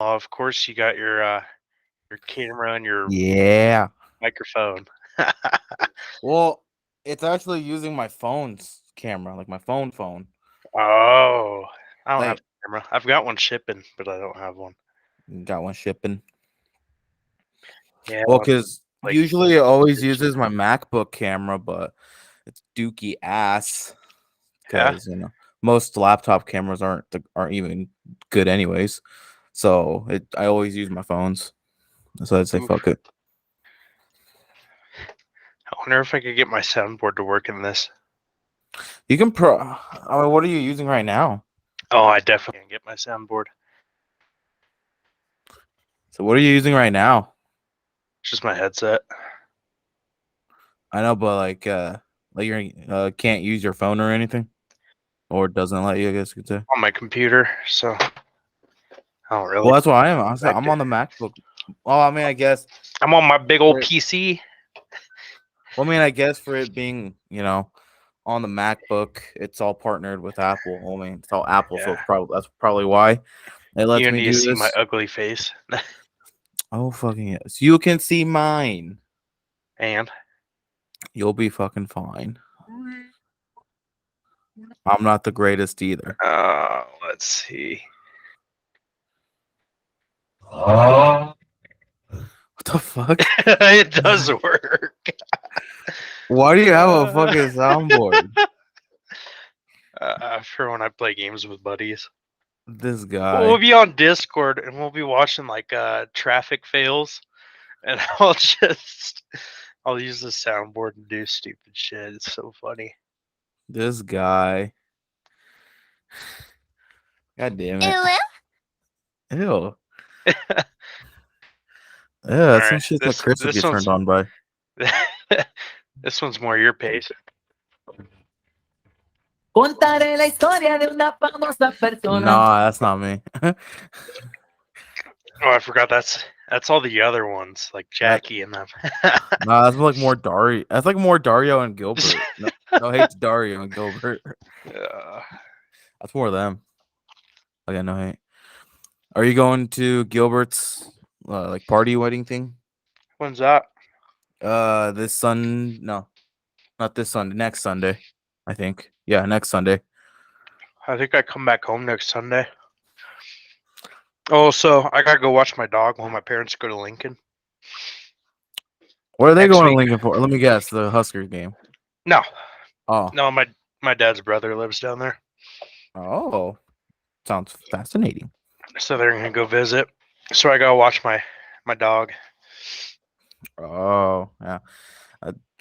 Oh, of course, you got your camera and your Yeah. microphone. Well, it's actually using my phone's camera, like my phone. Oh, I don't have Like, a camera. I've got one shipping, but I don't have one. got one shipping. Yeah, Well, because like usually it always uses my MacBook camera, but it's dookie ass. yeah. Because most laptop cameras aren't even good anyways. So I always use my phones. So I'd say fuck Oof. it. I wonder if I could get my soundboard to work in this. You can I mean, what are you using right now? Oh, I definitely can get my soundboard. So what are you using right now? It's just my headset I know, but like you can't use your phone or anything, or it doesn't let you. I guess you could say. on my computer, so I don't really Well, that's why I am. expect I'm it. on the MacBook. Well, I mean, I guess. I'm on my big old For it, PC. well, I mean, I guess for it being, on the MacBook, it's all partnered with Apple. I mean, it's all Apple, so Yeah, that's probably why it lets you me need to do see my this. ugly face. Oh, fucking yes! You can see mine. And You'll be fucking fine. I'm not the greatest either. let's see. What the fuck? It does work. Why do you have a Uh, fucking soundboard? for when I play games with buddies. This Well, we'll guy. be on Discord and we'll be watching like traffic fails, and I'll use the soundboard and do stupid shit. It's so funny. This guy. God damn it. Ew. Ew. All Yeah, that's some right, shit that this Chris would this get turned one's on by. this one's more your pace. Contaré la historia de una famosa persona. Nah, that's not me. Oh, I forgot that's all the other ones like That Jackie and them. Nah, that's like more Dario. That's like more Dario and Gilbert. No, no hate to Dario and Gilbert. uh, That's more them. Okay, no hate. Are you going to Gilbert's like party wedding thing? when's that? This no, not this Sunday. Next Sunday, I think. Yeah, next Sunday. I think I come back home next Sunday. Oh, so I gotta go watch my dog while my parents go to Lincoln What are they next going to week. Lincoln for? Let me guess. The Huskers game. No, Oh, no, my dad's brother lives down there, oh, sounds fascinating. so they're gonna go visit. So I gotta watch my dog. Oh, yeah.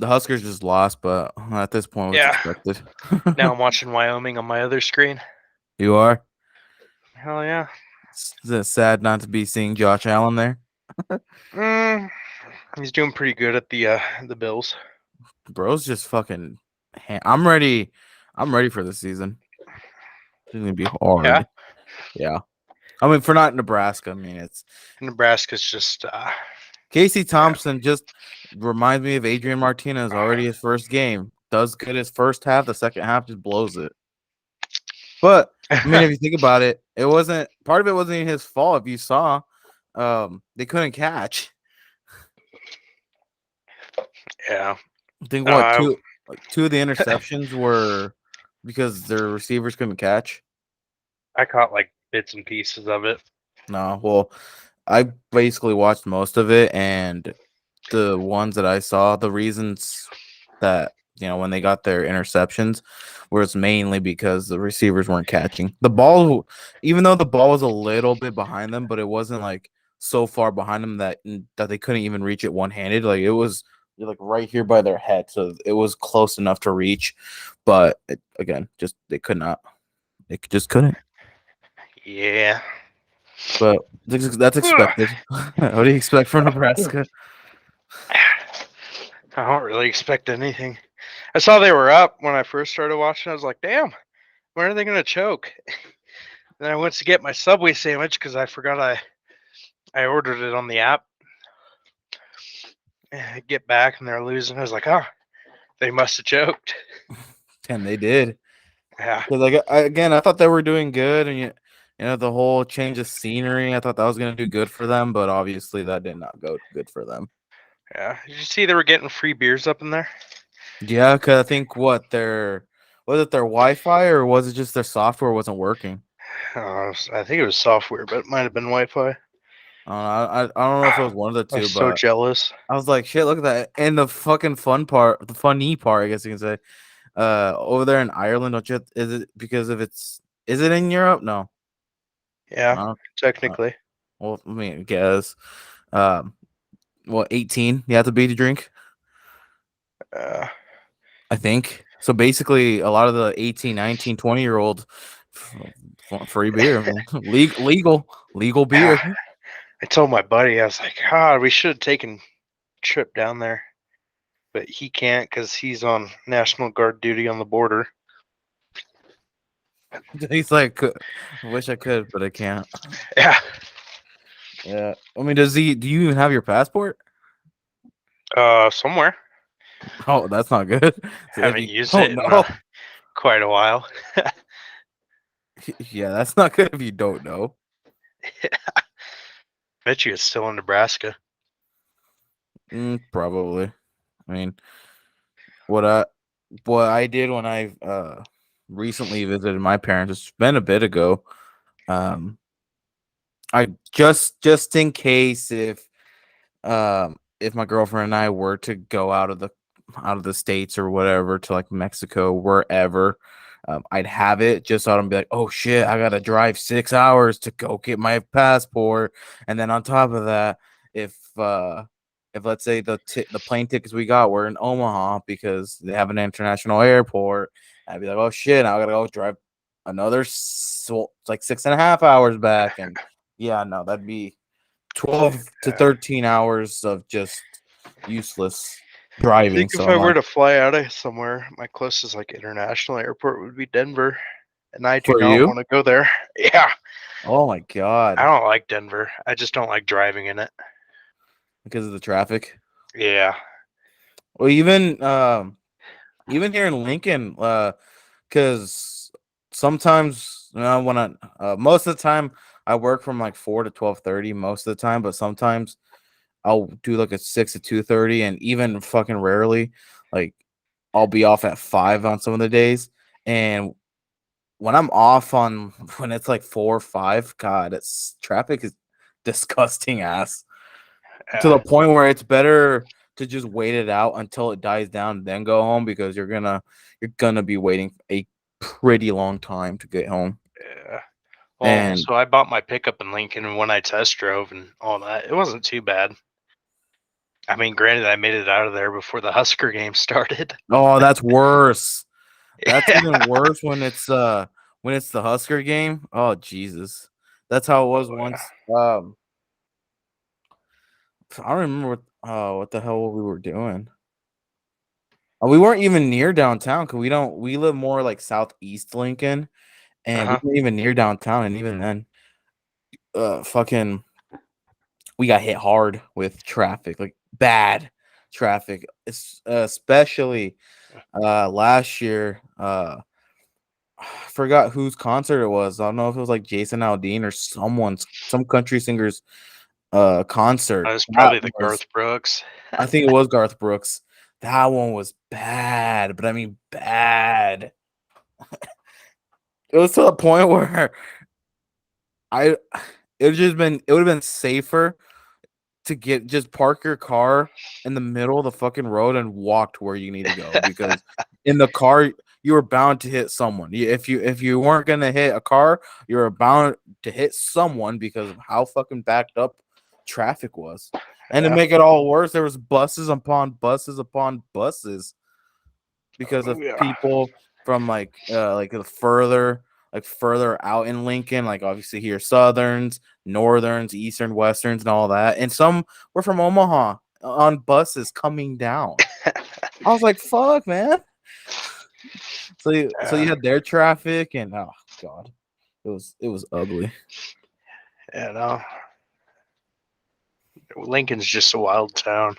The Huskers just lost, but at this point, it's Yeah. expected. Now I'm watching Wyoming on my other screen. You are. Hell yeah. It's sad not to be seeing Josh Allen there. Mm, he's doing pretty good at the Bills. Bro's just fucking. I'm ready. I'm ready for the season. It's gonna be Yeah. hard. Yeah. I mean, for not Nebraska. I mean, it's Nebraska's just Casey Thompson just reminds me of Adrian Martinez. Already his first game does good his first half. The second half just blows it. But I mean, if you think about it, it wasn't part of it wasn't even his fault. If you saw, they couldn't catch. yeah. I think No, what two of the interceptions were because their receivers couldn't catch. I caught like bits and pieces of it. No, well, I basically watched most of it, and the ones that I saw, the reasons that when they got their interceptions was mainly because the receivers weren't catching the ball, even though the ball was a little bit behind them, but it wasn't like so far behind them that they couldn't even reach it one handed. Like it was like right here by their head, so it was close enough to reach, but again, just they could not. They just couldn't. Yeah. But that's expected. What do you expect from Nebraska? I don't really expect anything. I saw they were up when I first started watching. I was like, damn, when are they going to choke? Then I went to get my Subway sandwich because I forgot I ordered it on the app. I get back and they're losing. I was like, oh, they must have choked. And they did. Yeah. Because again, I thought they were doing good, and the whole change of scenery. I thought that was gonna do good for them, but obviously that did not go good for them. Yeah. Did you see they were getting free beers up in there? Yeah, because I think was it their Wi-Fi or was it just their software wasn't working? I think it was software, but it might have been Wi-Fi. I don't know if it was one of the I two, was so but jealous. I was like, shit, look at that. And the fucking fun part, the funny part, I guess you can say, over there in Ireland, don't you? Is it because of is it in Europe? No. Yeah, Uh, uh, technically. well, I mean, I guess. Um, 18 you have to be to drink, Uh, I think. So basically, a lot of the 18, 19, 20-year-old free beer, man. legal yeah. beer. I told my buddy, I was like, God, we should have taken a trip down there, but he can't because he's on National Guard duty on the border. He's like, I wish I could, but I can't. Yeah. Yeah. I mean, do you even have your passport? Somewhere. Oh, that's not good. So if Haven't you used don't it in know, quite a while. yeah, that's not good if you don't know. Bet you it's still in Nebraska. Probably. I mean, what I what I did when I recently visited my parents, it's been a bit ago. Um, I just in case if my girlfriend and I were to go out of the states or whatever to like Mexico, wherever, I'd have it just so I don't be like, oh shit, I gotta drive 6 hours to go get my passport, and then on top of that, if let's say the plane tickets we got were in Omaha because they have an international airport, I'd be like, oh shit, I gotta go drive another like 6.5 hours back, and yeah, no, that'd be 12 to 13 hours of just useless I driving. think if So I I'm were like, to fly out of somewhere, my closest like international airport would be Denver, and I do for not you? want to go there. Yeah, Oh my I god, don't like Denver. I just don't like driving in it. because of the traffic. Yeah. Well, even here in Lincoln, because sometimes when I most of the time I work from like 4 to 12:30 most of the time, but sometimes I'll do like a 6 to 2:30, and even fucking rarely, like I'll be off at 5 on some of the days, and when I'm off on when it's like 4 or 5, God, it's traffic is disgusting ass to Yeah. the point where it's better to just wait it out until it dies down, then go home because you're gonna be waiting a pretty long time to get home. Yeah. Well, And so I bought my pickup in Lincoln, and when I test drove and all that, it wasn't too bad. I mean, granted, I made it out of there before the Husker game started. oh, that's worse. That's Yeah. even worse when it's the Husker game. Oh Jesus. That's how it was once. I don't remember what the hell we were doing. We weren't even near downtown because we live more like southeast Lincoln, and we Uh-huh. weren't even near downtown, and even then, fucking we got hit hard with traffic, like bad traffic. It's especially last year. I forgot whose concert it was. I don't know if it was like Jason Aldean or some country singer's That concert. was That probably the was Garth Brooks. I think it was Garth Brooks. That one was bad, but I mean bad. It was to the point where I it would have been safer to just park your car in the middle of the fucking road and walk to where you need to go, because in the car you were bound to hit someone. If you weren't gonna hit a car, you were bound to hit someone because of how fucking backed up traffic was. And to Yeah. make it all worse, there was buses upon buses because Oh, of yeah. people from like the further out in Lincoln, like obviously here Southerns, Northerns, Eastern, Westerns, and all that. And some were from Omaha on buses coming down. I was like, fuck, man. So you Yeah. had their traffic, and oh god, it was ugly. Yeah, no. Lincoln's just a wild town.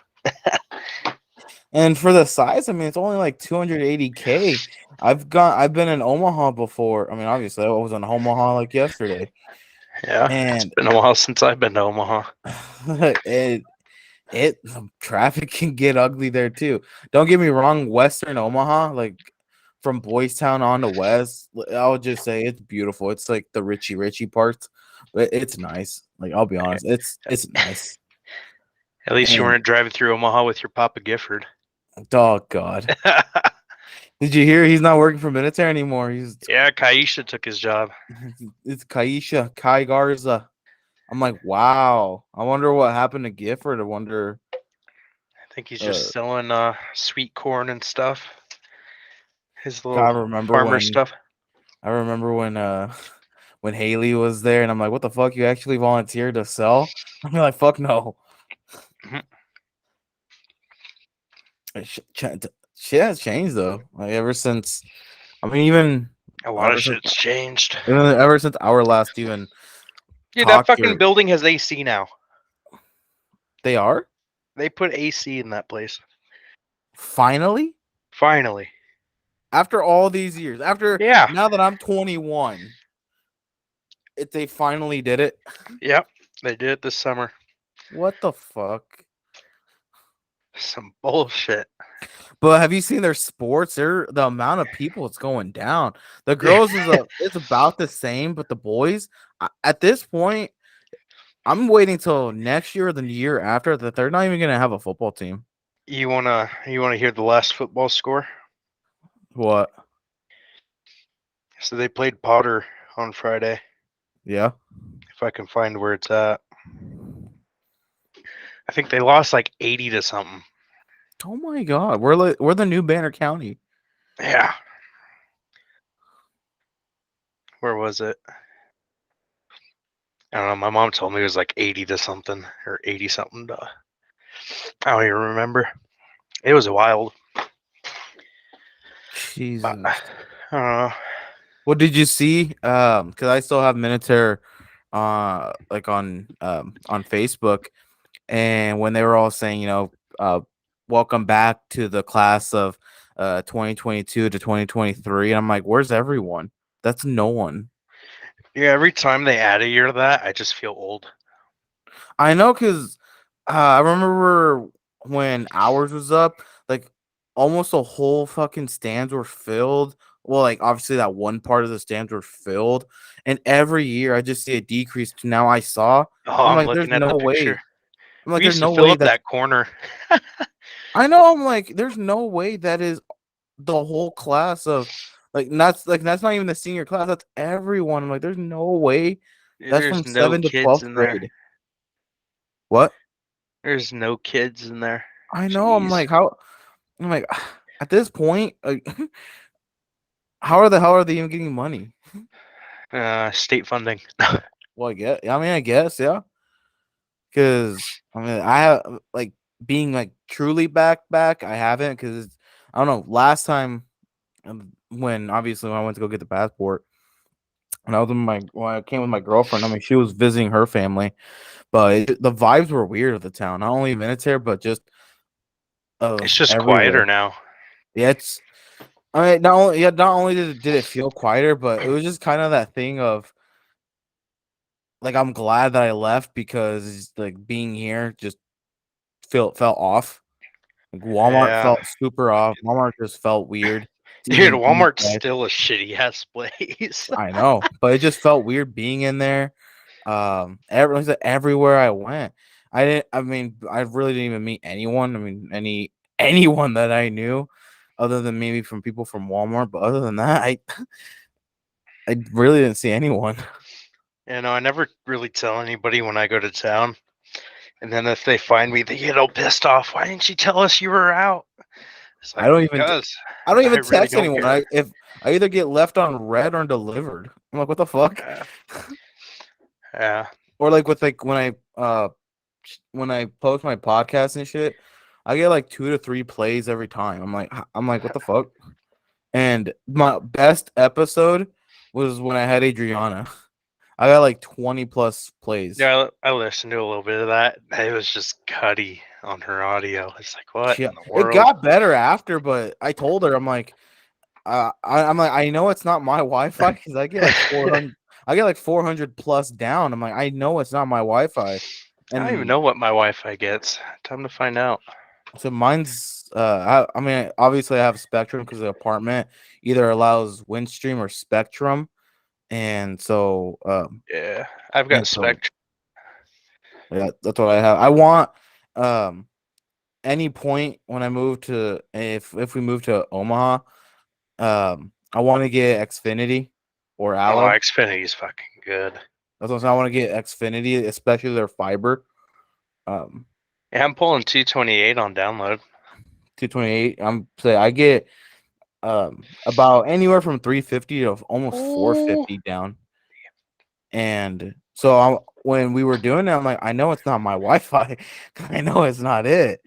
And for the size, I mean, it's only like 280K. I've been in Omaha before. I mean, obviously, I was in Omaha like yesterday, Yeah, it's and been a while since I've been to Omaha. the traffic can get ugly there too. Don't get me wrong, Western Omaha, like from Boys Town on to West, I would just say it's beautiful. It's like the Richie parts, but it's nice. Like I'll be honest, it's nice. At least you And weren't driving through Omaha with your Papa Gifford. oh god, did you hear he's not working for military anymore? Yeah, Kaisha took his job. It's Kai Garza. I'm like, wow. I wonder what happened to Gifford. I wonder. I think he's Uh, just selling sweet corn and stuff. His I little remember farmer when stuff. I remember when when Haley was there, and I'm like, what the fuck? You actually volunteered to sell? I'm like, fuck no. Mhm. Shit has changed though. Like ever since, I mean, even A lot of shit's changed. ever since our last even Dude, that talked fucking here, building has AC now. they are They put AC in that place. finally Finally. after all these years. After Yeah. now that I'm 21, they finally did it. Yep. They did it this summer. What the fuck? Some bullshit. But have you seen their sports? The amount of people it's going down. The Yeah. girls it's about the same, but the boys at this point, I'm waiting till next year or the year after that they're not even gonna have a football team. You wanna hear the last football score? What? So they played Potter on Friday. Yeah. If I can find where it's at. I think they lost like 80 to something. Oh my god, we're the new Banner County. Yeah. Where was it? I don't know. My mom told me it was like 80 to something or 80 something to. I don't even remember. It was wild. Jesus. I don't know. What did you see? Because I still have Minutair, like on Facebook, and when they were all saying, welcome back to the class of 2022 to 2023, and I'm like, where's everyone? That's no one. Yeah, every time they add a year to that, I just feel old. I know, because I remember when ours was up, like almost the whole fucking stands were filled. Well, like obviously that one part of the stands were filled, and every year I just see a decrease. To now I saw, Oh, I'm I'm like, there's looking at the no picture. way. I'm like, We there's used to no fill way up that's. that corner. I know. I'm like, there's no way that is the whole class of that's not even the senior class. That's everyone. I'm like, there's no way that's There's from no 7th to kids 12th in there. grade. What? There's no kids in there. I know. I'm Jeez. like, how? I'm like, at this point, like, how the hell are they even getting money? State funding. Well, I guess, yeah. Because I mean, I have like being like truly back. I haven't because I don't know. Last time when obviously when I went to go get the passport, when I came with my girlfriend. I mean, she was visiting her family, but the vibes were weird of the town. Not only military, but just It's of just quieter everywhere. now. Yeah, not only did it feel quieter, but it was just kind of that thing of like I'm glad that I left because like being here just felt off. Like Walmart Yeah. felt super off. Walmart just felt weird to Dude, even be Walmart's there. still a shitty ass place. I know, but it just felt weird being in there. Like I said, everywhere I went, I didn't. I mean, I really didn't even meet anyone. I mean, anyone that I knew, other than maybe from people from Walmart. But other than that, I really didn't see anyone. I never really tell anybody when I go to town. And then if they find me, they get all pissed off. Why didn't you tell us you were out? It's I like, don't even. because I don't I even really text don't anyone. care. If I either get left on red or delivered, I'm like, what the fuck? Yeah. Yeah. Or like with like when I post my podcast and shit, I get like 2 to 3 plays every time. I'm like, what the fuck? And my best episode was when I had Adriana. I got like 20 plus plays. Yeah, I listened to a little bit of that. It was just cutty on her audio. It's like, what in the It world? got better after, but I told her, I'm like, I'm like, I know it's not my Wi-Fi because I get like 400. I get like 400 plus down. I'm like, I know it's not my Wi-Fi, I don't even and know what my Wi-Fi gets. Time to find out. so mine's. I mean, obviously I have Spectrum because the apartment either allows Windstream or Spectrum, and so Yeah, I've got so Spectrum. yeah, that's what I have. I want any point when I move to if we move to Omaha, I want to get Xfinity or Oh, Allo. Xfinity's fucking good. That's what I'm saying. I want to get Xfinity, especially their fiber. Yeah, I'm pulling 228 on download. 228. I'm say I get about anywhere from 350 to almost Ooh. 450 down. And so when we were doing it, I'm like, I know it's not my Wi-Fi. I know it's not it.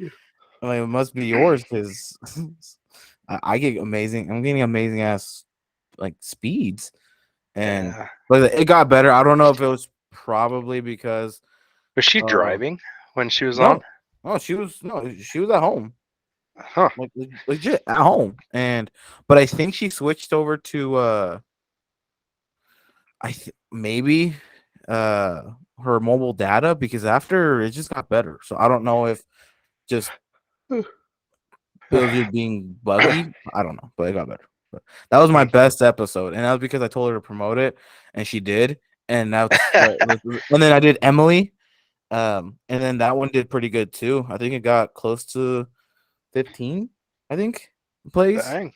I'm like, it must be yours because I get amazing. I'm getting amazing ass like speeds, and Yeah. but it got better. I don't know if it was probably because Was she driving when she was on? no, she was at home. Huh. Like legit at home, but I think she switched over to maybe her mobile data because after it just got better. So I don't know if just it was just being buggy. I don't know, but it got better. But that was my best episode, and that was because I told her to promote it, and she did. And that's and then I did Emily, and then that one did pretty good too. I think it got close to 15. I think plays. Dang.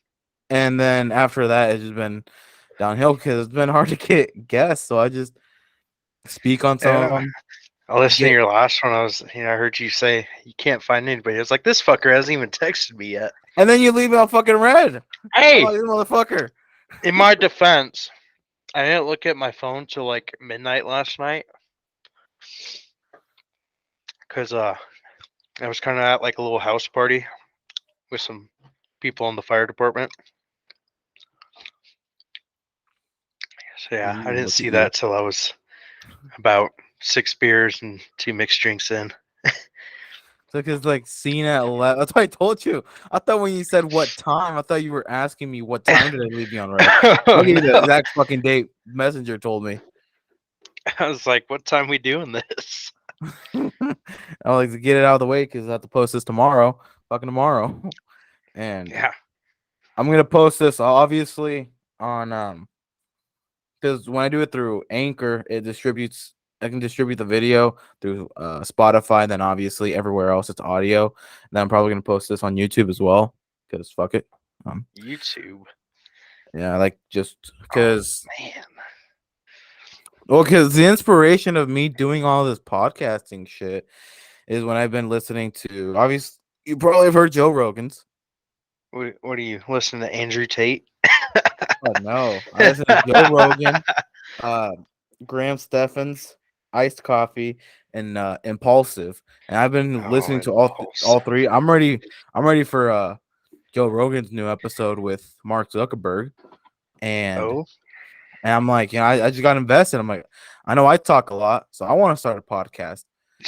And then after that, it's just been downhill because it's been hard to get guests. So I just speak on some of Yeah. them. I listened to your last one. I heard you say you can't find anybody. I was like, this fucker hasn't even texted me yet. And then you leave it on fucking red. Hey, Oh, you motherfucker. in my defense, I didn't look at my phone till like midnight last night because I was kind of at like a little house party with some people in the fire department. So yeah, I didn't see that till I was about 6 beers and 2 mixed drinks in. So because like seeing at 11. That's what I told you. I thought when you said what time, I thought you were asking me what time did I leave you on red. Oh, I gave you the no. exact fucking date. Messenger told me. I was like, what time we doing this? I like to get it out of the way because I have to post this tomorrow. Fucking tomorrow. And Yeah. I'm gonna post this obviously on because when I do it through Anchor, it distributes. I can distribute the video through Spotify, and then obviously everywhere else it's audio. And then I'm probably gonna post this on YouTube as well because fuck it. YouTube. Yeah, I like just because. Oh, man. Well, because the inspiration of me doing all this podcasting shit is when I've been listening to. Obviously, you probably have heard Joe Rogan's. What are you listening to? Andrew Tate? Oh no, I listen to Joe Rogan, Graham Steffens, Iced Coffee, and Impulsive. And I've been listening to all three. I'm ready. I'm ready for Joe Rogan's new episode with Mark Zuckerberg, and I'm like, I just got invested. I'm like, I know I talk a lot, so I want to start a podcast.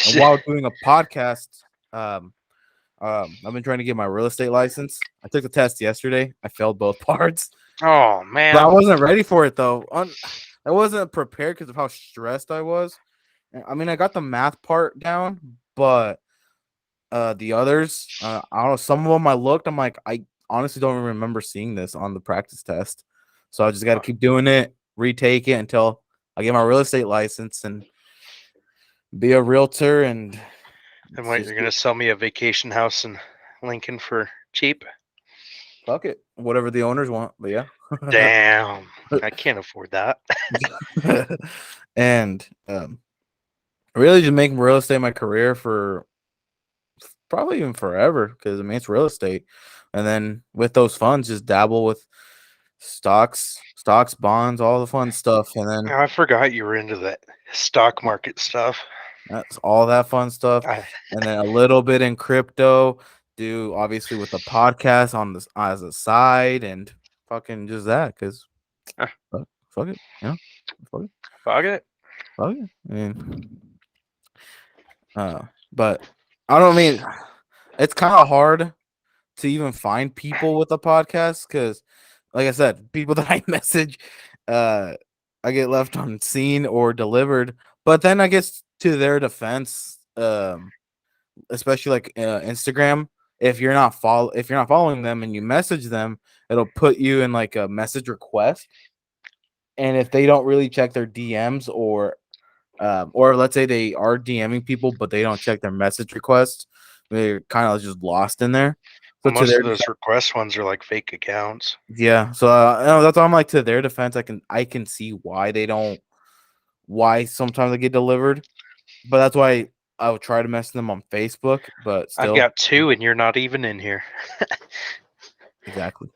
And while doing a podcast, I've been trying to get my real estate license. I took the test yesterday. I failed both parts. Oh man! But I wasn't ready for it though. I wasn't prepared because of how stressed I was. I mean, I got the math part down, but the others, I don't know. Some of them I looked. I'm like, I honestly don't even remember seeing this on the practice test. So I just got to keep doing it, retake it until I get my real estate license and be a realtor. And what, you're gonna sell me a vacation house in Lincoln for cheap? Fuck it, whatever the owners want. But yeah. Damn, I can't afford that. And really just making real estate my career for probably even forever because I mean it's real estate. And then with those funds, just dabble with stocks, bonds, all the fun stuff. And then I forgot you were into that stock market stuff. that's all that fun stuff. And then a little bit in crypto, do obviously with the podcast on this as a side and fucking just that because fuck it, you know, fuck it. Fuck it. Fuck it. I mean, but I don't mean it's kind of hard to even find people with a podcast because like I said, people that I message, I get left on seen or delivered. But then I guess to their defense, especially like Instagram, if you're not following them and you message them, it'll put you in like a message request. And if they don't really check their DMs or let's say they are DMing people but they don't check their message requests, they're kind of just lost in there. So Well, to most their of those request ones are like fake accounts. yeah, so no, that's why I'm like to their defense, I can see why they don't why sometimes they get delivered, but that's why I would try to message them on Facebook, but I've still got 2, and you're not even in here. exactly.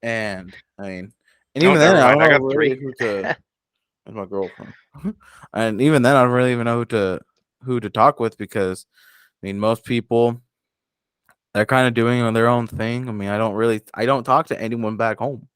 And I mean, and Oh, even then, never I mind. don't I know got really 3. who to. That's my girlfriend, and even then, I don't really even know who to talk with because I mean, most people they're kind of doing their own thing. I mean, I don't talk to anyone back home.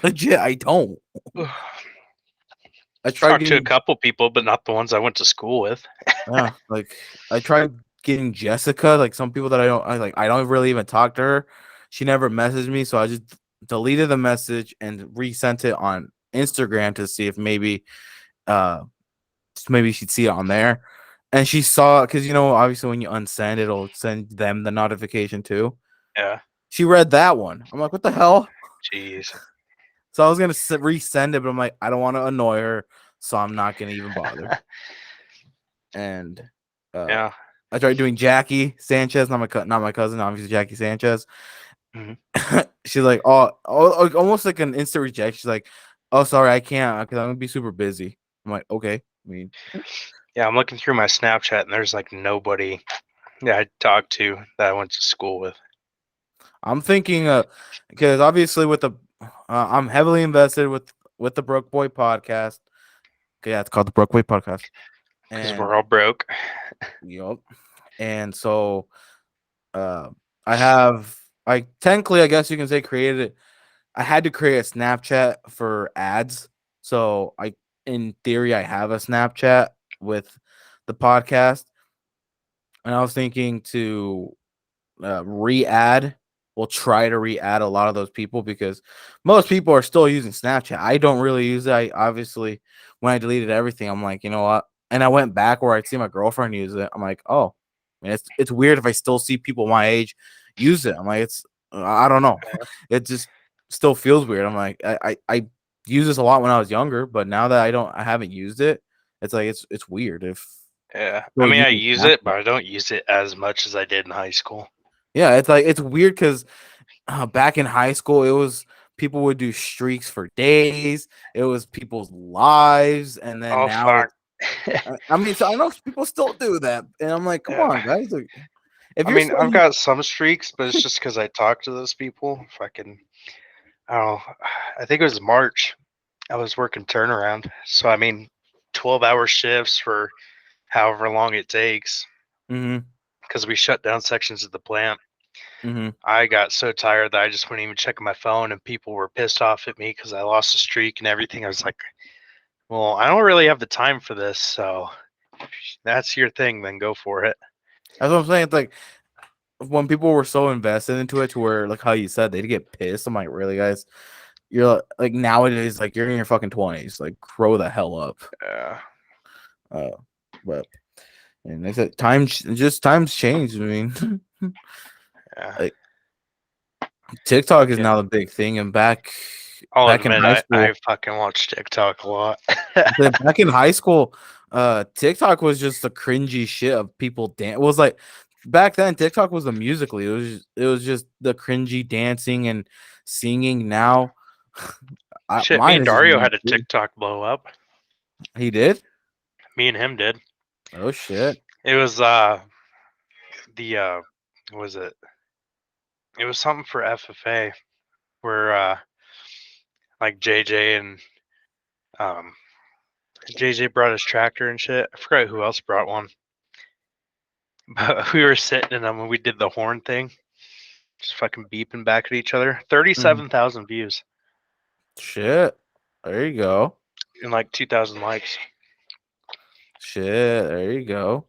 Legit, I don't. I tried Talked to a getting couple people, but not the ones I went to school with. yeah, like I tried getting Jessica, like some people that I don't really even talk to her. She never messaged me, so I just deleted the message and resent it on Instagram to see if uh maybe she'd see it on there. And she saw because obviously when you unsend, it'll send them the notification too. Yeah. She read that one. I'm like, what the hell? Jeez. So I was gonna resend it, but I'm like, I don't want to annoy her, so I'm not gonna even bother. And Yeah. I tried doing Jackie Sanchez, not my cousin, obviously Jackie Sanchez. Mhm. She's like, almost like an instant reject. She's like, oh, sorry, I can't because I'm gonna be super busy. I'm like, okay. I mean, Yeah, I'm looking through my Snapchat, and there's like nobody that I talked to that I went to school with. I'm thinking, because obviously I'm heavily invested with the Broke Boy podcast. Okay, yeah, it's called the Broke Boy podcast, Because and we're all broke. yup, and so uh, I technically, I guess you can say, created it. I had to create a Snapchat for ads, so in theory, I have a Snapchat with the podcast, and I was thinking to re-add. We'll try to re-add a lot of those people because most people are still using Snapchat. I don't really use it. I obviously when I deleted everything, I'm like, you know what? And I went back where I'd see my girlfriend use it. I'm like, oh, man, it's weird if I still see people my age use it. I'm like, I don't know. It just still feels weird. I'm like, I used this a lot when I was younger, but now that I haven't used it, it's like it's weird if Yeah. I still mean, I using use it, Snapchat. but I don't use it as much as I did in high school. Yeah, it's like it's weird because back in high school, it was people would do streaks for days. It was people's lives, and then Oh, now fuck. it's. I mean, so I know people still do that, and I'm like, come Yeah. on, guys. Like, if I you're mean, still I've got some streaks, but it's just because I talked to those people. Fucking, I don't know. I think it was March. I was working turnaround. So, I mean, 12-hour shifts for however long it takes mm-hmm, because we shut down sections of the plant. mm-hmm. I got so tired that I just wouldn't even check my phone, and people were pissed off at me because I lost a streak and everything. I was like, well, I don't really have the time for this. So, if that's your thing, then go for it. That's what I'm saying. It's like when people were so invested into it, to where like how you said they'd get pissed. I'm like, really, guys? You're like nowadays, like you're in your fucking 20s. Like, grow the hell up. Yeah. Uh, but and they said times change. I mean, Yeah. like TikTok is Yeah. now the big thing, and I'll back in admit, high I school, fucking watch TikTok a lot. back in high school, TikTok was just the cringy shit of people dance. It was like back then, TikTok was the musically. It was just the cringy dancing and singing. Now, Shit, me mine and is just Dario me had a too. TikTok blow up. He did. Me and him did. Oh shit. It was the what was it? It was something for FFA where like um JJ brought his tractor and shit. I forgot who else brought one. But we were sitting in them when we did the horn thing, just fucking beeping back at each other. Mhm. 37,000 views Shit. There you go. and like 2,000 likes. Shit. There you go.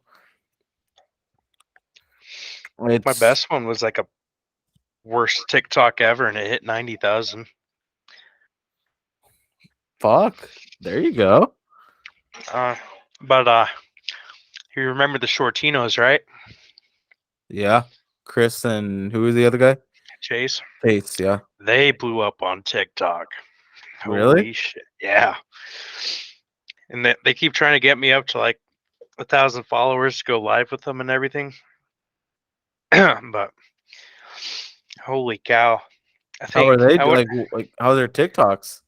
My It's best one was like a worst TikTok ever, and it hit 90,000. Fuck. There you go. But you remember the Shortinos, right? Yeah. Chris and who was the other guy? Chase. Chase, yeah. They blew up on TikTok. Really? Holy shit! Yeah. And they keep trying to get me up to like 1,000 followers to go live with them and everything. But holy cow! I How are think they I would. like how are their TikToks?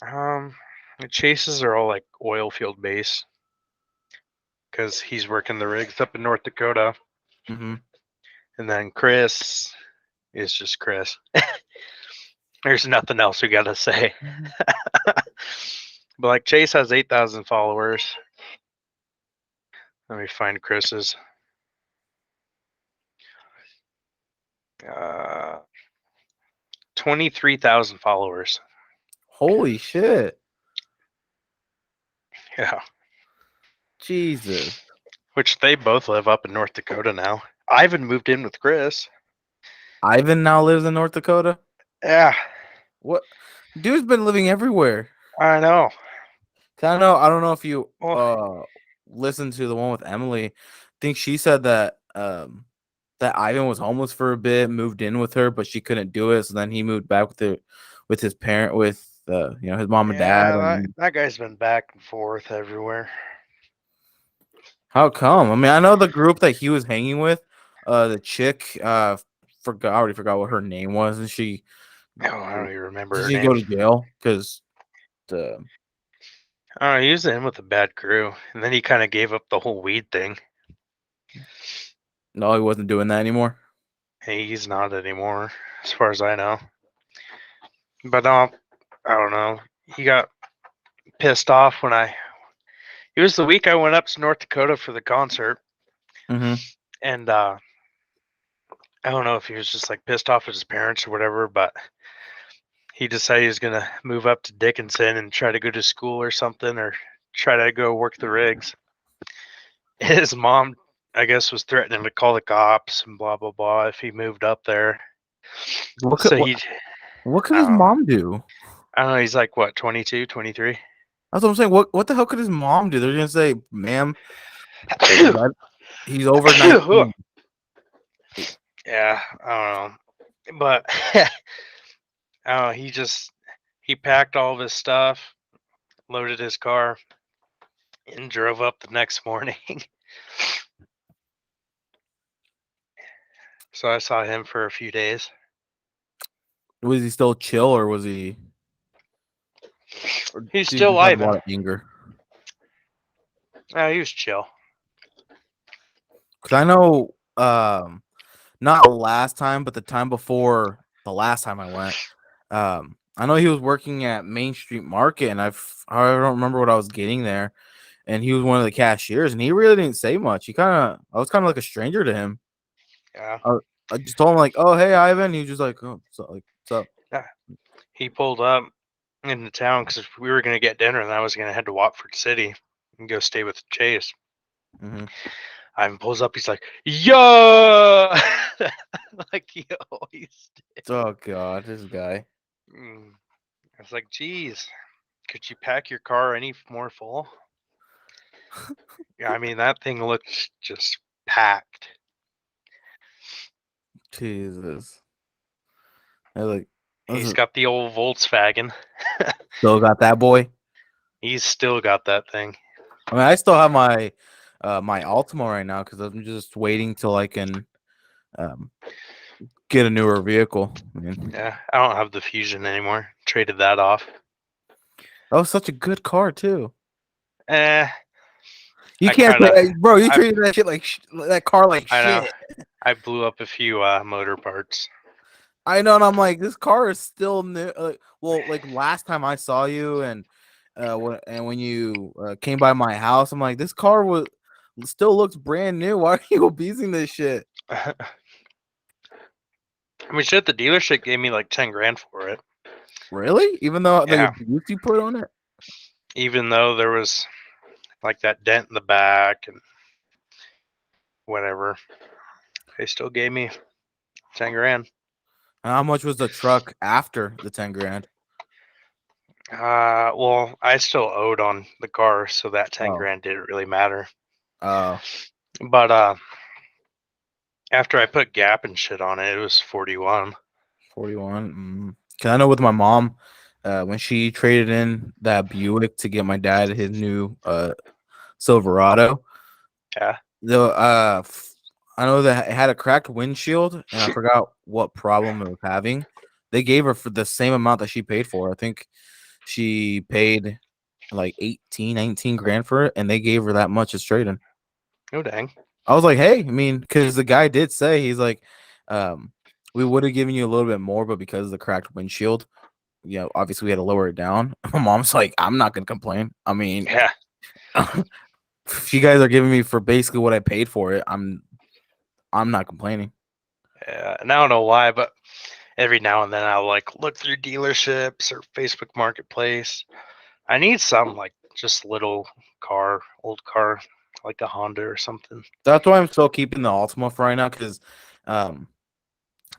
The chases are all like oil field based because he's working the rigs up in North Dakota, Mm-hmm. and then Chris is just Chris. There's nothing else we gotta say. But like Chase has 8,000 followers. Let me find Chris's. 23,000 followers. Holy shit. Yeah, Jesus. which they both live up in North Dakota now. Ivan moved in with Chris. Ivan now lives in North Dakota? Yeah, What? Dude's been living everywhere. I know. I don't know if you Well, listened to the one with Emily. I think she said that that Ivan was homeless for a bit, moved in with her, but she couldn't do it. So then he moved back with his parent, with his mom and dad. yeah, And that guy's been back and forth everywhere. how come? I mean, I know the group that he was hanging with, the chick, I already forgot what her name was, and she Oh, I don't even remember did her she go name. to jail because the I don't know, he was in with a bad crew, and then he kind of gave up the whole weed thing. no, he wasn't doing that anymore. Hey, he's not anymore, as far as I know. But I don't know. He got pissed off when I. It was the week I went up to North Dakota for the concert, Mm-hmm. and I don't know if he was just like pissed off at his parents or whatever, but he decided he was gonna move up to Dickinson and try to go to school or something, or try to go work the rigs. His mom, I guess, was threatening to call the cops and blah blah blah if he moved up there. What could So what, he, what could I his don't know. mom do? I don't know. He's like what, 22, 23? That's what I'm saying. What the hell could his mom do? They're gonna say, "Ma'am, he's over 19." Yeah, I don't know, but I don't know. He packed all of his stuff, loaded his car, and drove up the next morning. So I saw him for a few days. Was he still chill, or was he? Or He's did he still just have a Ivan. lot of anger? He was chill. Because I know, not the last time, but the time before the last time I went, I know he was working at Main Street Market, and I don't remember what I was getting there, and he was one of the cashiers, and he really didn't say much. I was kind of like a stranger to him. Yeah. I just told him like, "Oh, hey, Ivan." He was just like, "Oh, so like, what's up?" Yeah. He pulled up into town because we were gonna get dinner, and I was gonna head to Watford City and go stay with Chase. Mm-hmm. Ivan pulls up. He's like, "Yo!" Like he always did. Oh God, this guy. I was like, "Geez, could you pack your car any more full?" Yeah, I mean that thing looks just packed. Jesus. I was like, He's got the old Volkswagen. still got that boy. He's still got that thing. I mean, I still have my my Altima right now because I'm just waiting till I can um, get a newer vehicle. I mean, Yeah, I don't have the Fusion anymore. Traded that off. that was such a good car too. Eh, You I can't kind of, say, bro. You I, treated that shit like that car like I know. shit. I blew up a few motor parts. I know, and I'm like, this car is still new. Well, like last time I saw you, and when you came by my house, I'm like, this car still looks brand new. Why are you abusing this shit? I mean, shit, the dealership gave me like 10 grand for it. Really? Even though the Yeah, abuse you put on it? even though there was like that dent in the back and whatever, they still gave me 10 grand. How much was the truck after the 10 grand? Well, I still owed on the car, so that 10 Oh, grand didn't really matter. oh, But after I put Gap and shit on it, it was 41. 41. Cause I know with my mom, when she traded in that Buick to get my dad his new Silverado, Yeah. I know that it had a cracked windshield, and I forgot what problem it was having. They gave her for the same amount that she paid for. I think she paid like 18, 19 grand for it, and they gave her that much as trade-in. Oh dang. I was like, hey, I mean, because the guy did say, he's like, we would have given you a little bit more, but because of the cracked windshield, obviously we had to lower it down. My mom's like, I'm not gonna complain. I mean, Yeah. if you guys are giving me for basically what I paid for it, I'm not complaining. Yeah. And I don't know why, but every now and then I'll like look through dealerships or Facebook Marketplace. I need some like just little car, old car, like a Honda or something. That's why I'm still keeping the Altima for right now, because um,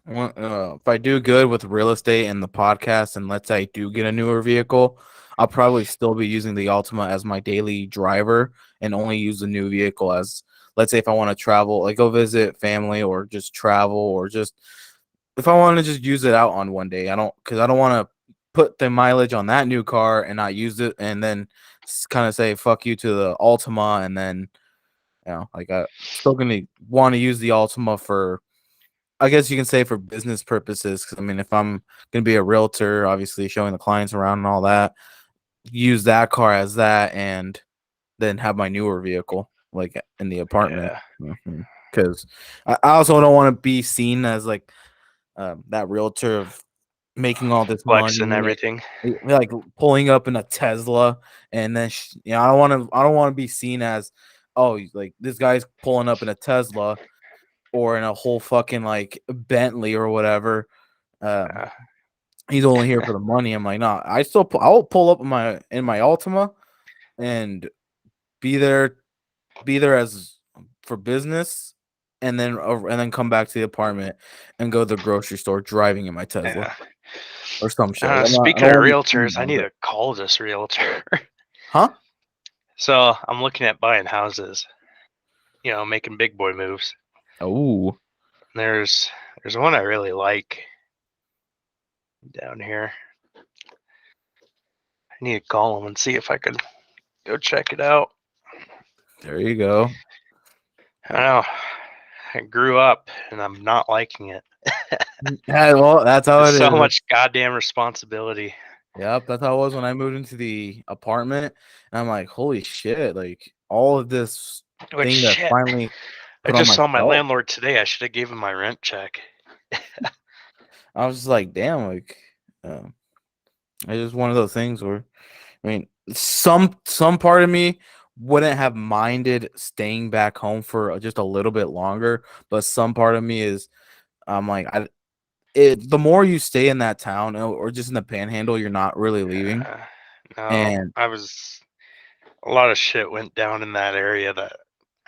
if I do good with real estate and the podcast, and let's say I do get a newer vehicle, I'll probably still be using the Altima as my daily driver and only use the new vehicle as, let's say, if I want to travel, like go visit family or just travel, or just if I want to just use it out on one day. Because I don't want to put the mileage on that new car and not use it, and then kind of say fuck you to the Altima, and then like I'm still gonna want to use the Altima for, I guess you can say, for business purposes. Because I mean, if I'm gonna be a realtor, obviously showing the clients around and all that, use that car as that, and then have my newer vehicle like in the apartment. Yeah. Because I also don't want to be seen as like that realtor of making all this Flex and money, everything. like pulling up in a Tesla, and then I don't want to be seen as, oh, like this guy's pulling up in a Tesla or in a whole fucking like Bentley or whatever. Um, Uh, he's only here for the money. I'm like, nah, I'll pull up in my Altima and be there as for business, and then come back to the apartment and go to the grocery store driving in my Tesla yeah. or some shit. Like, I Speaking don't of want to be seen realtors, I as need it. to call this realtor. Huh? So I'm looking at buying houses, making big boy moves. Oh, There's there's one I really like down here. I need to call them and see if I could go check it out. there you go. I know. I grew up and I'm not liking it. Yeah, well, that's how There's it so is. much goddamn responsibility. Yep, that's how it was when I moved into the apartment. And I'm like, holy shit, like all of this Which thing that shit. finally I put on just saw my myself. landlord today. I should have gave him my rent check. I was just like, damn, like it's just one of those things where, I mean, some part of me wouldn't have minded staying back home for just a little bit longer, but some part of me is, I'm like, the more you stay in that town or just in the panhandle, you're not really leaving. Uh, no, And a lot of shit went down in that area that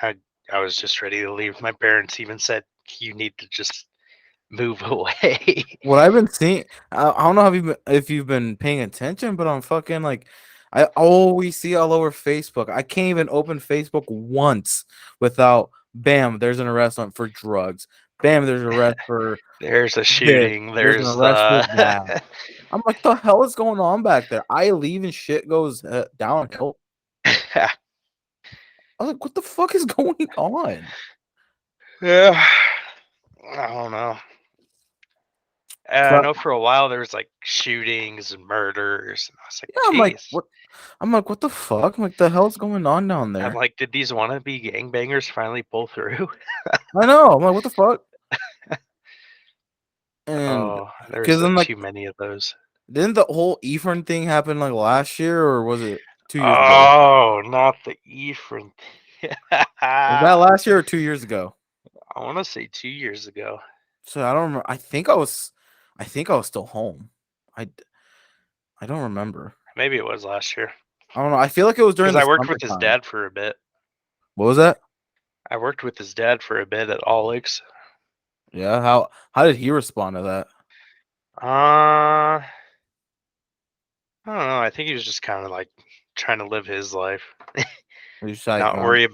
I I was just ready to leave. My parents even said you need to just move away. what I've been seeing, I don't know if you've been paying attention, but I'm fucking like, I always see all over Facebook. I can't even open Facebook once without, bam, there's an arrest for drugs. Bam, there's an arrest for There's a this. shooting. There's an There's arrest for that. I'm like, the hell is going on back there? I leave and shit goes downhill. I was like, what the fuck is going on? yeah. I don't know. I So know for a while there was like shootings and murders, and I was like, yeah, I'm like, "Jeez." what? I'm like, what the fuck? I'm like, the hell's going on down I'm there? like, did these wannabe gangbangers finally pull through? I know. I'm like, what the fuck? And Oh, there's because then, like, too many of those. didn't the whole Ephraim thing happen like last year, or was it 2 years ago? Oh, not the Ephraim. Was that I last year or 2 years ago? want to say 2 years ago. So I don't remember. I think I was still home. I, I don't remember. Maybe it was last year. I don't know. I feel like it was during Because the I worked with his summertime. dad for a bit. What was that? I worked with his dad for a bit at All Lakes. Yeah. How did he respond to that? I don't know. I think he was just kind of like trying to live his life, He's like, not worry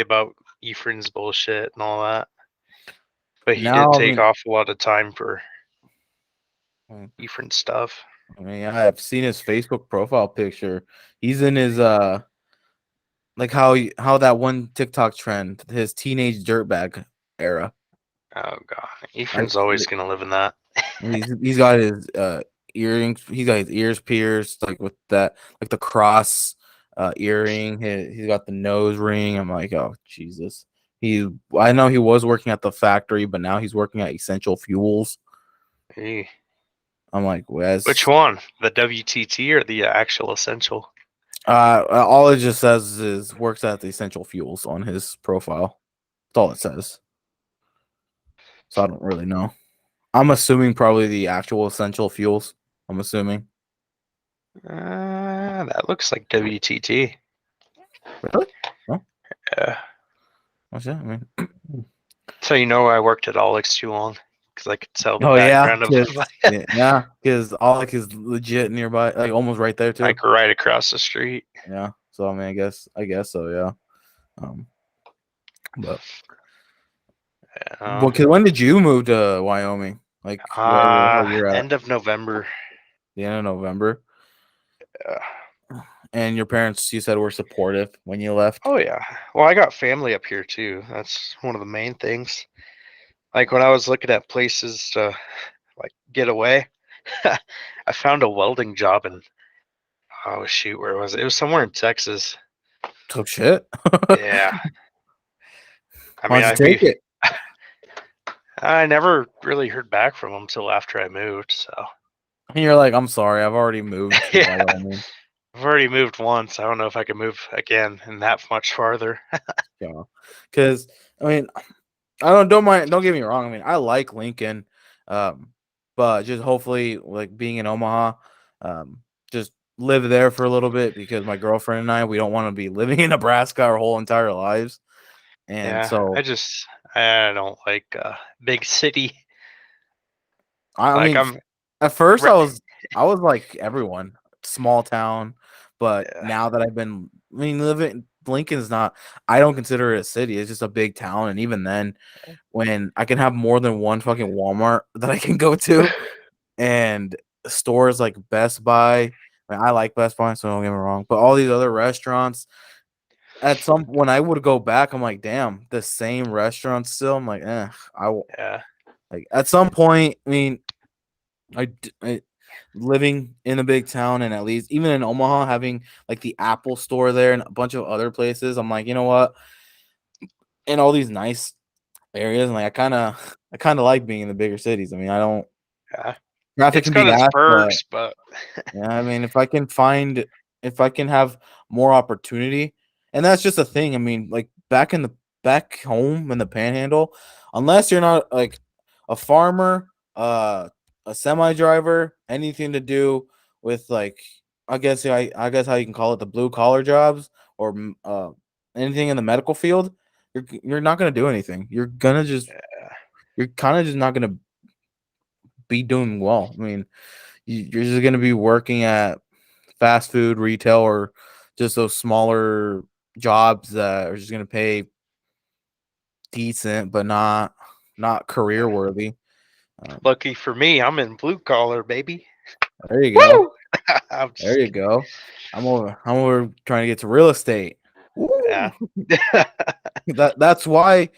about Ephraim's bullshit and all that. But he did now, take off a lot of time for mm, Ephraim's stuff. I mean, I've seen his Facebook profile picture. He's in his like how that one TikTok trend, his teenage dirtbag era. Oh god, Like Ephraim's always gonna live in that. he's got his earrings. He's got his ears pierced, like with that, like the cross earring. He's got the nose ring. I'm like, oh Jesus. I know he was working at the factory, but now he's working at Essential Fuels. Hey. I'm like, Which Wes. one? The WTT or the actual essential? All it just says is works at the Essential Fuels on his profile. That's all it says. So I don't really know. I'm assuming probably the actual Essential Fuels. I'm assuming. That looks like WTT. Really? Yeah. What's that? I mean, So you know I worked at Alex too long because I could tell the oh yeah, background of yeah, because Alec is legit nearby, like almost right there too. like right across the street. Yeah. So I mean, I guess so. Yeah. But Um, when did you move to Wyoming? Like wherever the hell you're at? End of November. The end of November. And your parents, you said, were supportive when you left. Oh yeah. Well, I got family up here too. That's one of the main things. Like when I was looking at places to like get away, I found a welding job in oh shoot, where was it? It was somewhere in Texas. Took shit. Yeah. I mean, Why'd you take it? I never really heard back from them till after I moved. So And you're like, I'm sorry, I've already moved to yeah, Wyoming. I've already moved once. I don't know if I can move again and that much farther. Yeah. Because I mean, don't get me wrong. I mean, I like Lincoln. But just hopefully like being in Omaha, just live there for a little bit because my girlfriend and we don't want to be living in Nebraska our whole entire lives. And Yeah, so I don't like big city. I Like mean I'm at first re- I was like everyone, small town, but yeah, now that I mean living Lincoln's not I don't consider it a city, it's just a big town. And even then when I can have more than one fucking Walmart that I can go to and stores like Best Buy. I mean, I like Best Buy, so don't get me wrong. But all these other restaurants, when I would go back, I'm like, damn, the same restaurant still. I'm like, yeah. like at some point. I mean, I living in a big town and at least even in Omaha having like the Apple store there and a bunch of other places. I'm like, you know what? In all these nice areas, and like I kind of like being in the bigger cities. I mean, I don't Yeah. traffic It's can be got its bad, but perks, but yeah, I mean, if I can have more opportunity, and that's just a thing. I mean, like back home in the Panhandle, unless you're not like a farmer, a semi driver, anything to do with like, I guess how you can call it the blue collar jobs or anything in the medical field, you're not gonna do anything. You're kind of just not gonna be doing well. I mean, you're just gonna be working at fast food, retail, or just those smaller jobs that are just gonna pay decent, but not career worthy. lucky for me, I'm in blue collar, baby. There you go. Woo! I'm There just you kidding. go. I'm over trying to get to real estate. Yeah. Woo! That's why.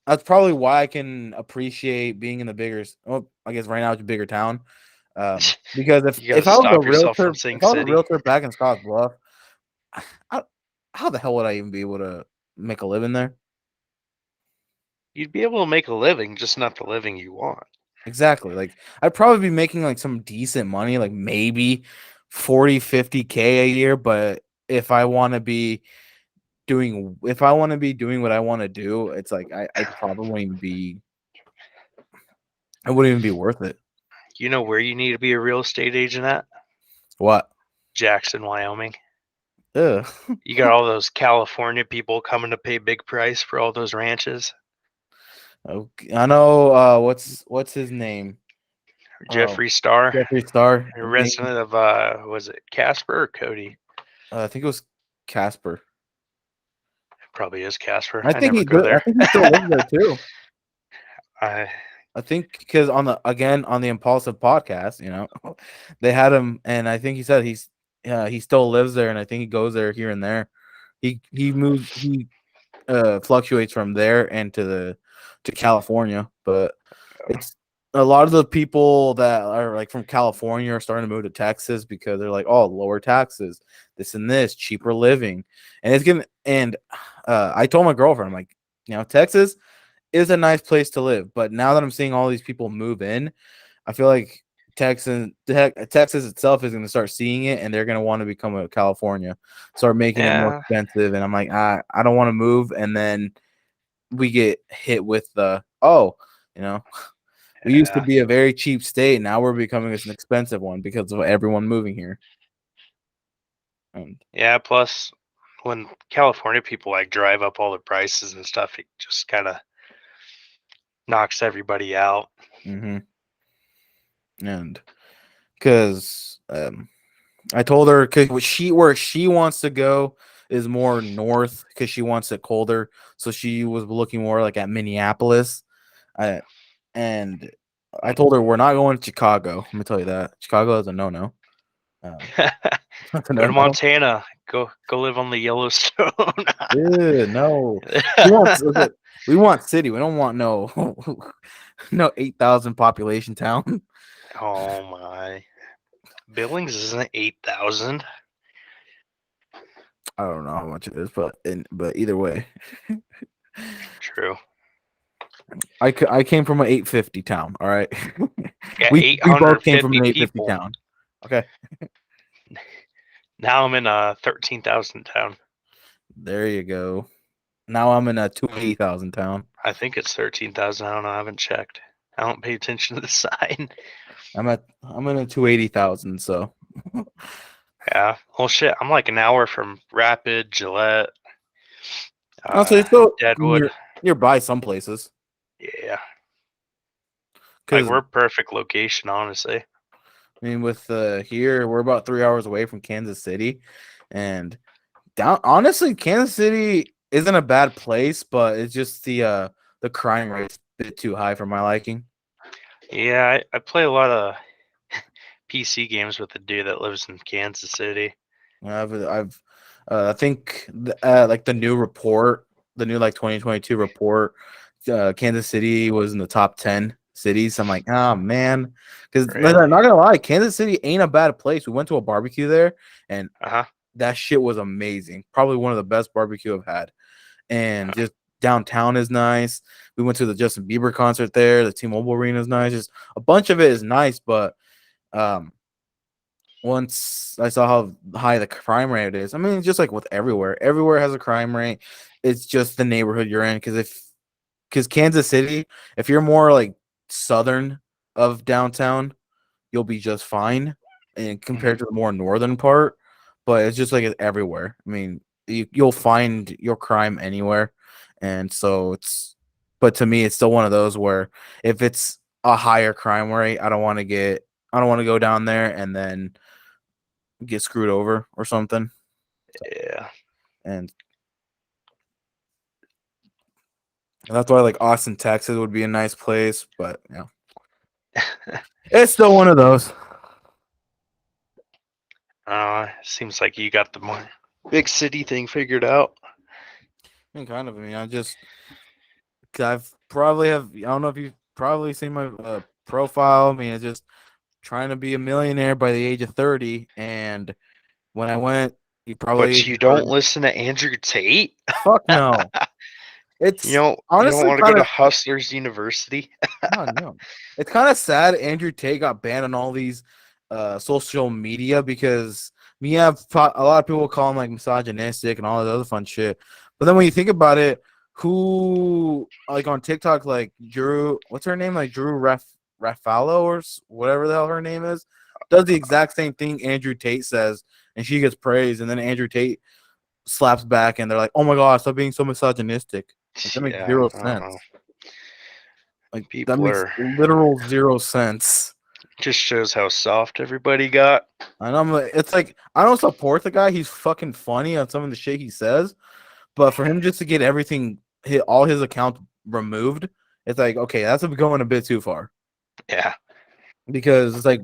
That's probably why I can appreciate being in the bigger. Well, I guess right now it's a bigger town. Because You gotta stop yourself from saying if I was a city. realtor back in Scotts Bluff, I, how the hell would I even be able to make a living there? You'd be able to make a living, just not the living you want. Exactly. Like I'd probably be making like some decent money, like maybe 40, 50K a year. But if I want to be doing what I want to do, it's like I probably wouldn't even be it wouldn't even be worth it. You know where you need to be a real estate agent at? What? Jackson, Wyoming. Ugh. You got all those California people coming to pay big price for all those ranches. Okay. I know what's his name? Jeffree Star, Jeffree Star. a resident of was it Casper or Cody? I think it was Casper. It probably is Casper. I I think never he go there. I think he still lives there too. I I think because on the Impulsive podcast, they had him, and I think he said he still lives there, and I think he goes there here and there. He moves fluctuates from there and to California, but it's a lot of the people that are like from California are starting to move to Texas because they're like, oh, lower taxes, this and this, cheaper living, and it's gonna. And I told my girlfriend, I'm like, Texas is a nice place to live, but now that I'm seeing all these people move in, I feel like Texas itself is going to start seeing it, and they're going to want to become a California, start making it more Yeah. expensive. And I'm like, I don't want to move, and then we get hit with we used to Yeah. be a very cheap state, now we're becoming an expensive one because of everyone moving here. And Yeah, plus when California people like drive up all the prices and stuff, it just kind of knocks everybody out. and because I told her because where she wants to go is more north because she wants it colder. So she was looking more like at Minneapolis. And I told her we're not going to Chicago. Let me tell you that Chicago is a no. Go to Montana. Go live on the Yellowstone. No. We want city. We don't want no 8,000 population town. Oh my. Billings isn't 8,000. I don't know how much it is, but either way. True. I came from an 850 town. All right. Yeah, we both came from an 850 people. town. Okay. Now I'm in a 13,000 town. There you go. Now I'm in a 280,000 town. I think it's 13,000. I don't know. I haven't checked. I don't pay attention to the sign. I'm in a 280,000. So. Yeah. Well, shit. I'm like an hour from Rapid, Gillette. So you're still Deadwood. nearby some places. Yeah. Like we're perfect location, honestly. I mean, with here, we're about 3 hours away from Kansas City, and honestly, Kansas City isn't a bad place, but it's just the crime rate's a bit too high for my liking. Yeah, I play a lot of PC games with a dude that lives in Kansas City. I think like the new report, the new like 2022 report, Kansas City was in the top 10 cities. I'm like, oh man, because I'm not gonna lie, Kansas City ain't a bad place. We went to a barbecue there, and that shit was amazing. Probably one of the best barbecue I've had. And just downtown is nice. We went to the Justin Bieber concert there. The T-Mobile Arena is nice. Just a bunch of it is nice, but once I saw how high the crime rate is, I mean, it's just like with everywhere has a crime rate. It's just the neighborhood you're in. Because Kansas City, if you're more like southern of downtown, you'll be just fine, and compared to the more northern part. But it's just like it's everywhere. I mean, you'll find your crime anywhere, and so but to me, it's still one of those where if it's a higher crime rate, I don't want to go down there and then get screwed over or something. Yeah. And that's why like Austin, Texas would be a nice place, but it's still one of those. Seems like you got the more big city thing figured out. I mean, kind of. I mean, I've probably have. I don't know if you've probably seen my profile. I mean, it's just trying to be a millionaire by the age of 30. And when I went, But you don't listen to Andrew Tate? Fuck no. It's honestly, you don't want to go to Hustlers University? No. It's kind of sad Andrew Tate got banned on all these social media because a lot of people call him like misogynistic and all that other fun shit. But then when you think about it, who like on TikTok, like Drew, what's her name? Like Drew Raffalo or whatever the hell her name is, does the exact same thing Andrew Tate says, and she gets praised, and then Andrew Tate slaps back, and they're like, "Oh my god, stop being so misogynistic." Like, that makes zero sense. Like that makes literal zero sense. Just shows how soft everybody got. And I'm like, it's like I don't support the guy. He's fucking funny on some of the shit he says, but for him just to get everything, all his accounts removed, it's like okay, that's going a bit too far. Yeah. Because it's like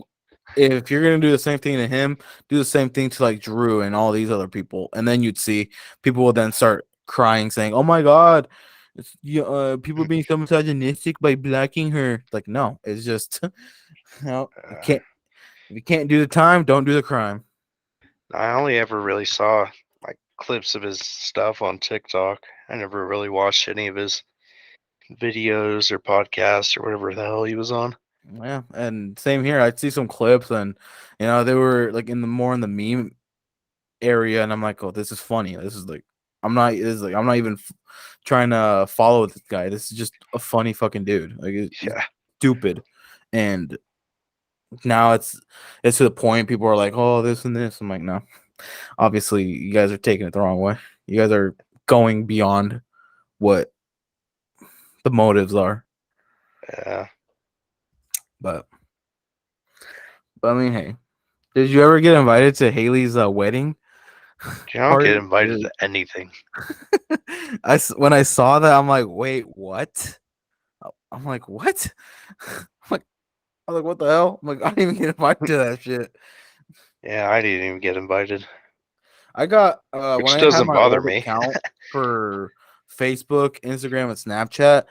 if you're gonna do the same thing to him, do the same thing to like Drew and all these other people, and then you'd see people will then start crying, saying, "Oh my god, people being so misogynistic by blacking her." Like, no, it's just you Uh, can't. If you can't do the time, don't do the crime. I only ever really saw like clips of his stuff on TikTok. I never really watched any of his videos or podcasts or whatever the hell he was on. Yeah, and same here. I'd see some clips, and they were like in the meme area, and I'm like, oh, this is funny. This is like, I'm not even trying to follow this guy. This is just a funny fucking dude. Like, it's Yeah. stupid, and now it's to the point people are like, oh, this and this. I'm like, no, obviously you guys are taking it the wrong way. You guys are going beyond what the motives are. Yeah. But I mean, hey, did you ever get invited to Haley's wedding You don't get party? invited to anything. When I saw that, I'm like, wait, what? I'm like, what? I'm like, what the hell? I'm like, I didn't even get invited to that shit. Yeah, I didn't even get invited, I got when which I had doesn't my bother old me. account for Facebook, Instagram, and Snapchat.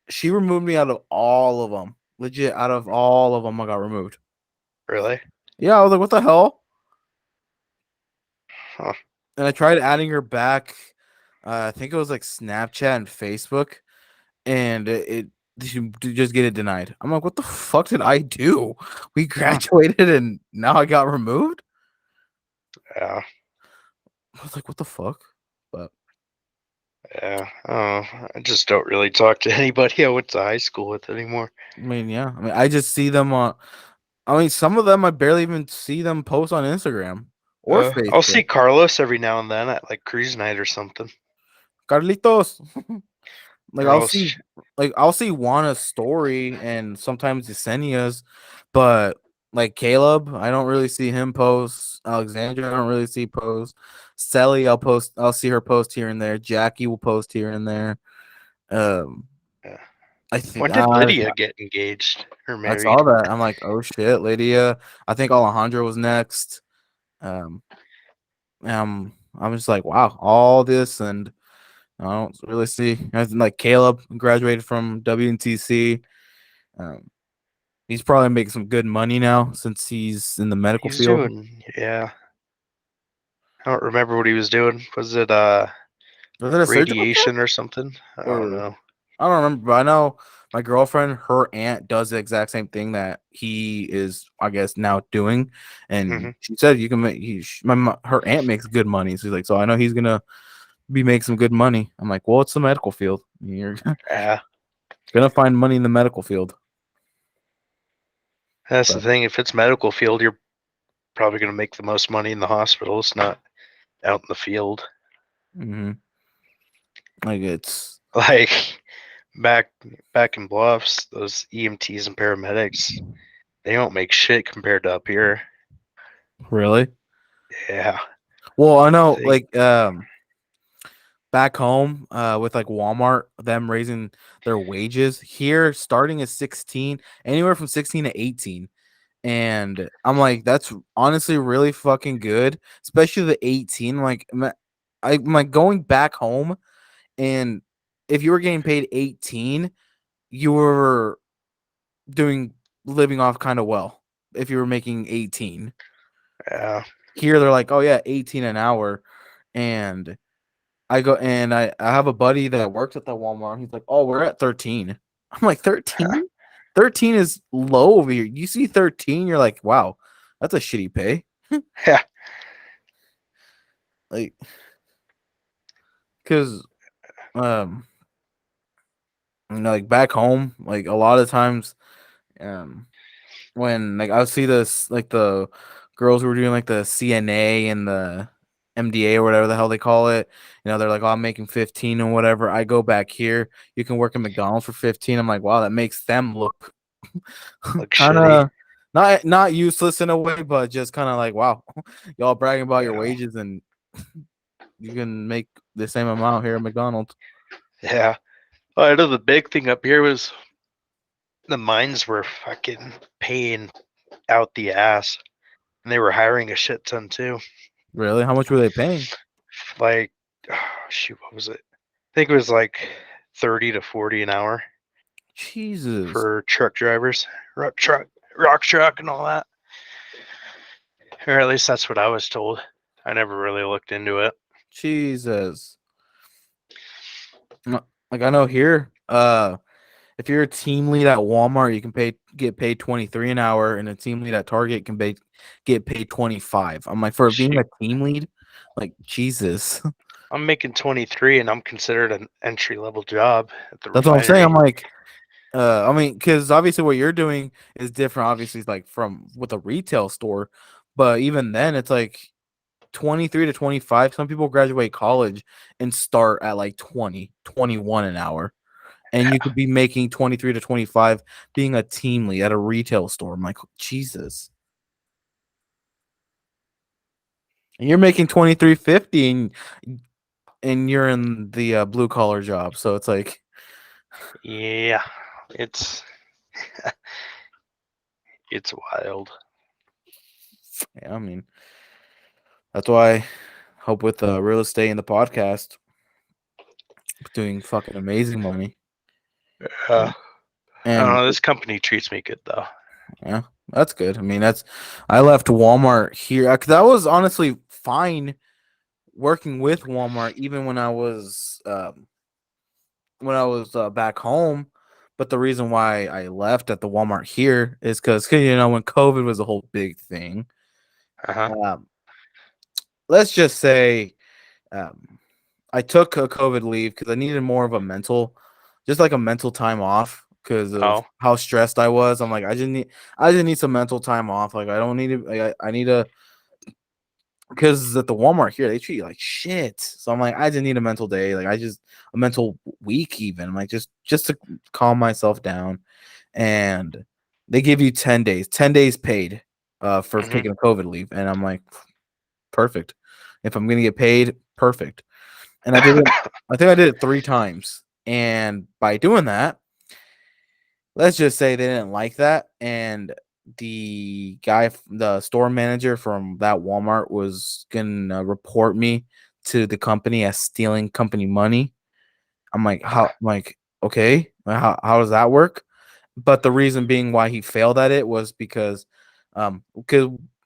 She removed me out of all of them. Legit, out of all of them, I got removed. Really? Yeah, I was like, what the hell? Huh. And I tried adding her back. I think it was like Snapchat and Facebook, and it you just get it denied. I'm like, what the fuck did I do? We graduated and now I got removed. Yeah. I was like, what the fuck? But Yeah. Oh, I just don't really talk to anybody I went to high school with anymore. I mean, yeah. I mean, I just see them on. I mean, some of them I barely even see them post on Instagram or I'll see Facebook. Carlos every now and then at like cruise night or something. Carlitos. Like Carlos. I'll see Juana's story and sometimes Yesenia's, but like Caleb, I don't really see him post. Alexandra, I don't really see post. Sally, I'll see her post here and there. Jackie will post here and there. Um, Yeah. I think When did Lydia get engaged or I saw married? that. I'm like, oh shit, Lydia. I think Alejandro was next. Um, I'm just like, wow, all this and I don't really see. I think like Caleb graduated from WNTC. Um, he's probably making some good money now since he's in the medical He's field. doing, yeah. I don't remember what he was doing. Was it Was it a surgical tech radiation or something? I don't or know. I don't remember, but I know my girlfriend, her aunt does the exact same thing that he is, I guess, now doing, and Hmm. she said you can make. Her aunt makes good money. So she's like, so I know he's gonna be making some good money. I'm like, well, it's the medical field. You're Yeah, gonna find money in the medical field. that's the But thing. If it's medical field, you're probably going to make the most money in the hospital. It's not out in the field. mhm. Like it's Like back back in Bluffs, those EMTs and paramedics, they don't make shit compared to up here. really Yeah, well. I know, they like back home, with like Walmart, them raising their wages here, starting at 16, anywhere from 16 to 18. And I'm like, that's honestly really fucking good, especially the 18. Like, I'm like going back home, and if you were getting paid 18, you were doing living off kind of well. If you were making 18 yeah, here, they're like, oh yeah, 18 an hour, and I go and I have a buddy that works at the Walmart. He's like, oh, we're at 13. I'm like, 13? 13 is low over here. You see 13, you're like, wow, that's a shitty pay. yeah, Like, because um, like back home, like a lot of times, um, when like I would see this, like the girls who were doing like the CNA and the MDA or whatever the hell they call it, they're like, oh, I'm making 15 and whatever. I go back here, you can work at McDonald's for 15. I'm like, wow, that makes them look look kind shitty. of not useless in a way, but just kind of like, wow, y'all bragging about your Yeah. wages and you can make the same amount here at McDonald's. Yeah. Well, I know the big thing up here was the mines were fucking paying out the ass, and they were hiring a shit ton too. Really? How much were they paying? Like, oh, shoot, what was it? I think it was like 30 to 40 an hour Jesus. for truck drivers, rock truck, and all that. Or at least that's what I was told. I never really looked into it. Jesus. Like I know here, if you're a team lead at Walmart, you can get paid 23 an hour, and a team lead at Target can get paid 25. I'm like, for being a Shoot, team lead, like Jesus. I'm making 23, and I'm considered an entry level job at the That's what I'm saying. refinery. I'm like, I mean, because obviously what you're doing is different. Obviously, like from with a retail store, but even then, it's like 23 to 25. Some people graduate college and start at like 20, 21 an hour. And you could be making 23 to 25 being a team lead at a retail store. I'm like, Jesus. And you're making 23.50 and you're in the blue collar job. So it's like, Yeah, it's it's wild. yeah, I mean, that's why I hope with real estate and the podcast doing fucking amazing money. Uh, I don't And know. This company treats me good though. yeah, that's good. I mean, I left Walmart here. That was honestly fine working with Walmart, even when I was back home. But the reason why I left at the Walmart here is because you know when COVID was a whole big thing. Uh huh. Um, let's just say um, I took a COVID leave because I needed more of a just like a mental time off because of Oh. how stressed I was. I'm like, I just need some mental time off. Like I don't need to, like, I need to, because at the Walmart here they treat you like shit. So I'm like, I just need a mental day. Like a mental week even. I'm like just to calm myself down. And they give you 10 days paid for Hmm. taking a COVID leave. And I'm like, perfect. If I'm gonna get paid, perfect. And I did it. I think I did it 3 times. And by doing that, let's just say they didn't like that. And the store manager from that Walmart was gonna report me to the company as stealing company money. I'm like, how? I'm like, okay, how does that work? But the reason being why he failed at it was because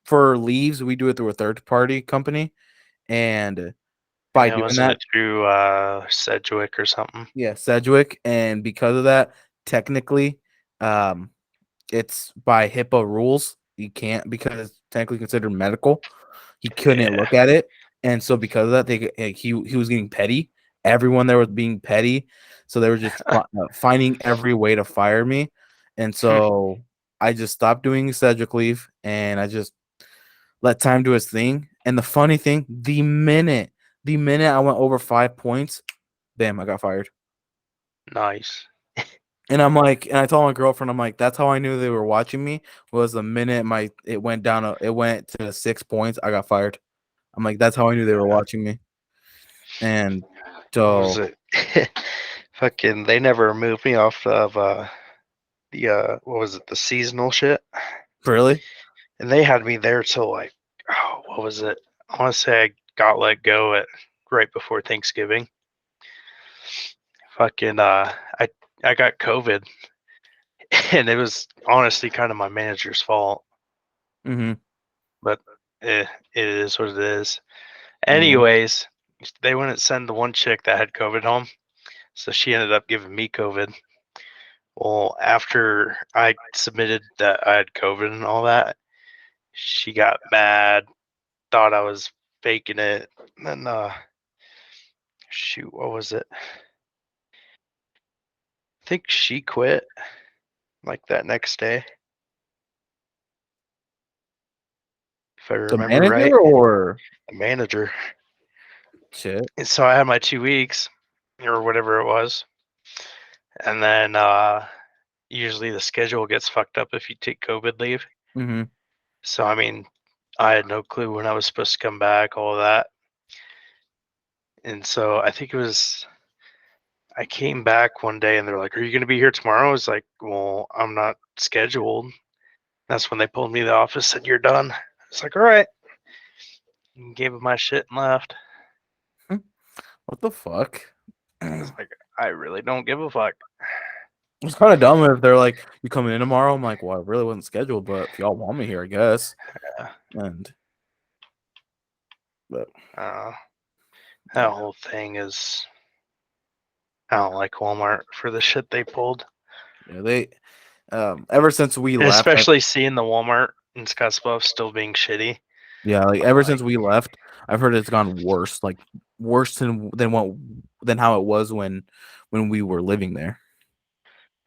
for leaves we do it through a third party company, and by Yeah, doing wasn't that, it through Sedgwick or something? yeah, Sedgwick, and because of that, technically, um, it's by HIPAA rules. You can't because it's technically considered medical. He couldn't Yeah. look at it, and so because of that, he was getting petty. Everyone there was being petty, so they were just finding every way to fire me, and so I just stopped doing Cedric leave, and I just let time do its thing. And the funny thing, the minute I went over 5 points, bam, I got fired. Nice. And I'm like, and I told my girlfriend, I'm like, that's how I knew they were watching me was the minute it went down, it went to 6 points, I got fired. I'm like, that's how I knew they were watching me. And What was so, it? Fucking, they never moved me off of the what was it? The seasonal shit, really, and they had me there till like, oh, what was it? I want to say I got let go at right before Thanksgiving. Fucking, I got COVID, and it was honestly kind of my manager's fault, mm-hmm, but it is what it is. yeah, Anyways, they wouldn't send the one chick that had COVID home, so she ended up giving me COVID. Well, after I submitted that I had COVID and all that, she got mad, thought I was faking it. And then, shoot, what was it? I think she quit like that next day, if I the remember right. manager or The manager. shit. And so I had my 2 weeks or whatever it was. And then usually the schedule gets fucked up if you take COVID leave. Mm-hmm. So I mean, I had no clue when I was supposed to come back, all of that. And so I think it was I came back one day and they're like, "Are you going to be here tomorrow?" I was like, "Well, I'm not scheduled." That's when they pulled me to the office, said, "You're done." I was like, "All right." And gave them my shit and left. What the fuck? I was like, I really don't give a fuck. It's kind of dumb if they're like, "You coming in tomorrow?" I'm like, "Well, I really wasn't scheduled, but if y'all want me here, I guess." Yeah. And but That yeah, whole thing is, I don't like Walmart for the shit they pulled. they ever since we And left, especially seeing the Walmart in Scottsbluff still being shitty. like I'm ever like, since we left, I've heard it's gone worse, like worse than how it was when we were living there.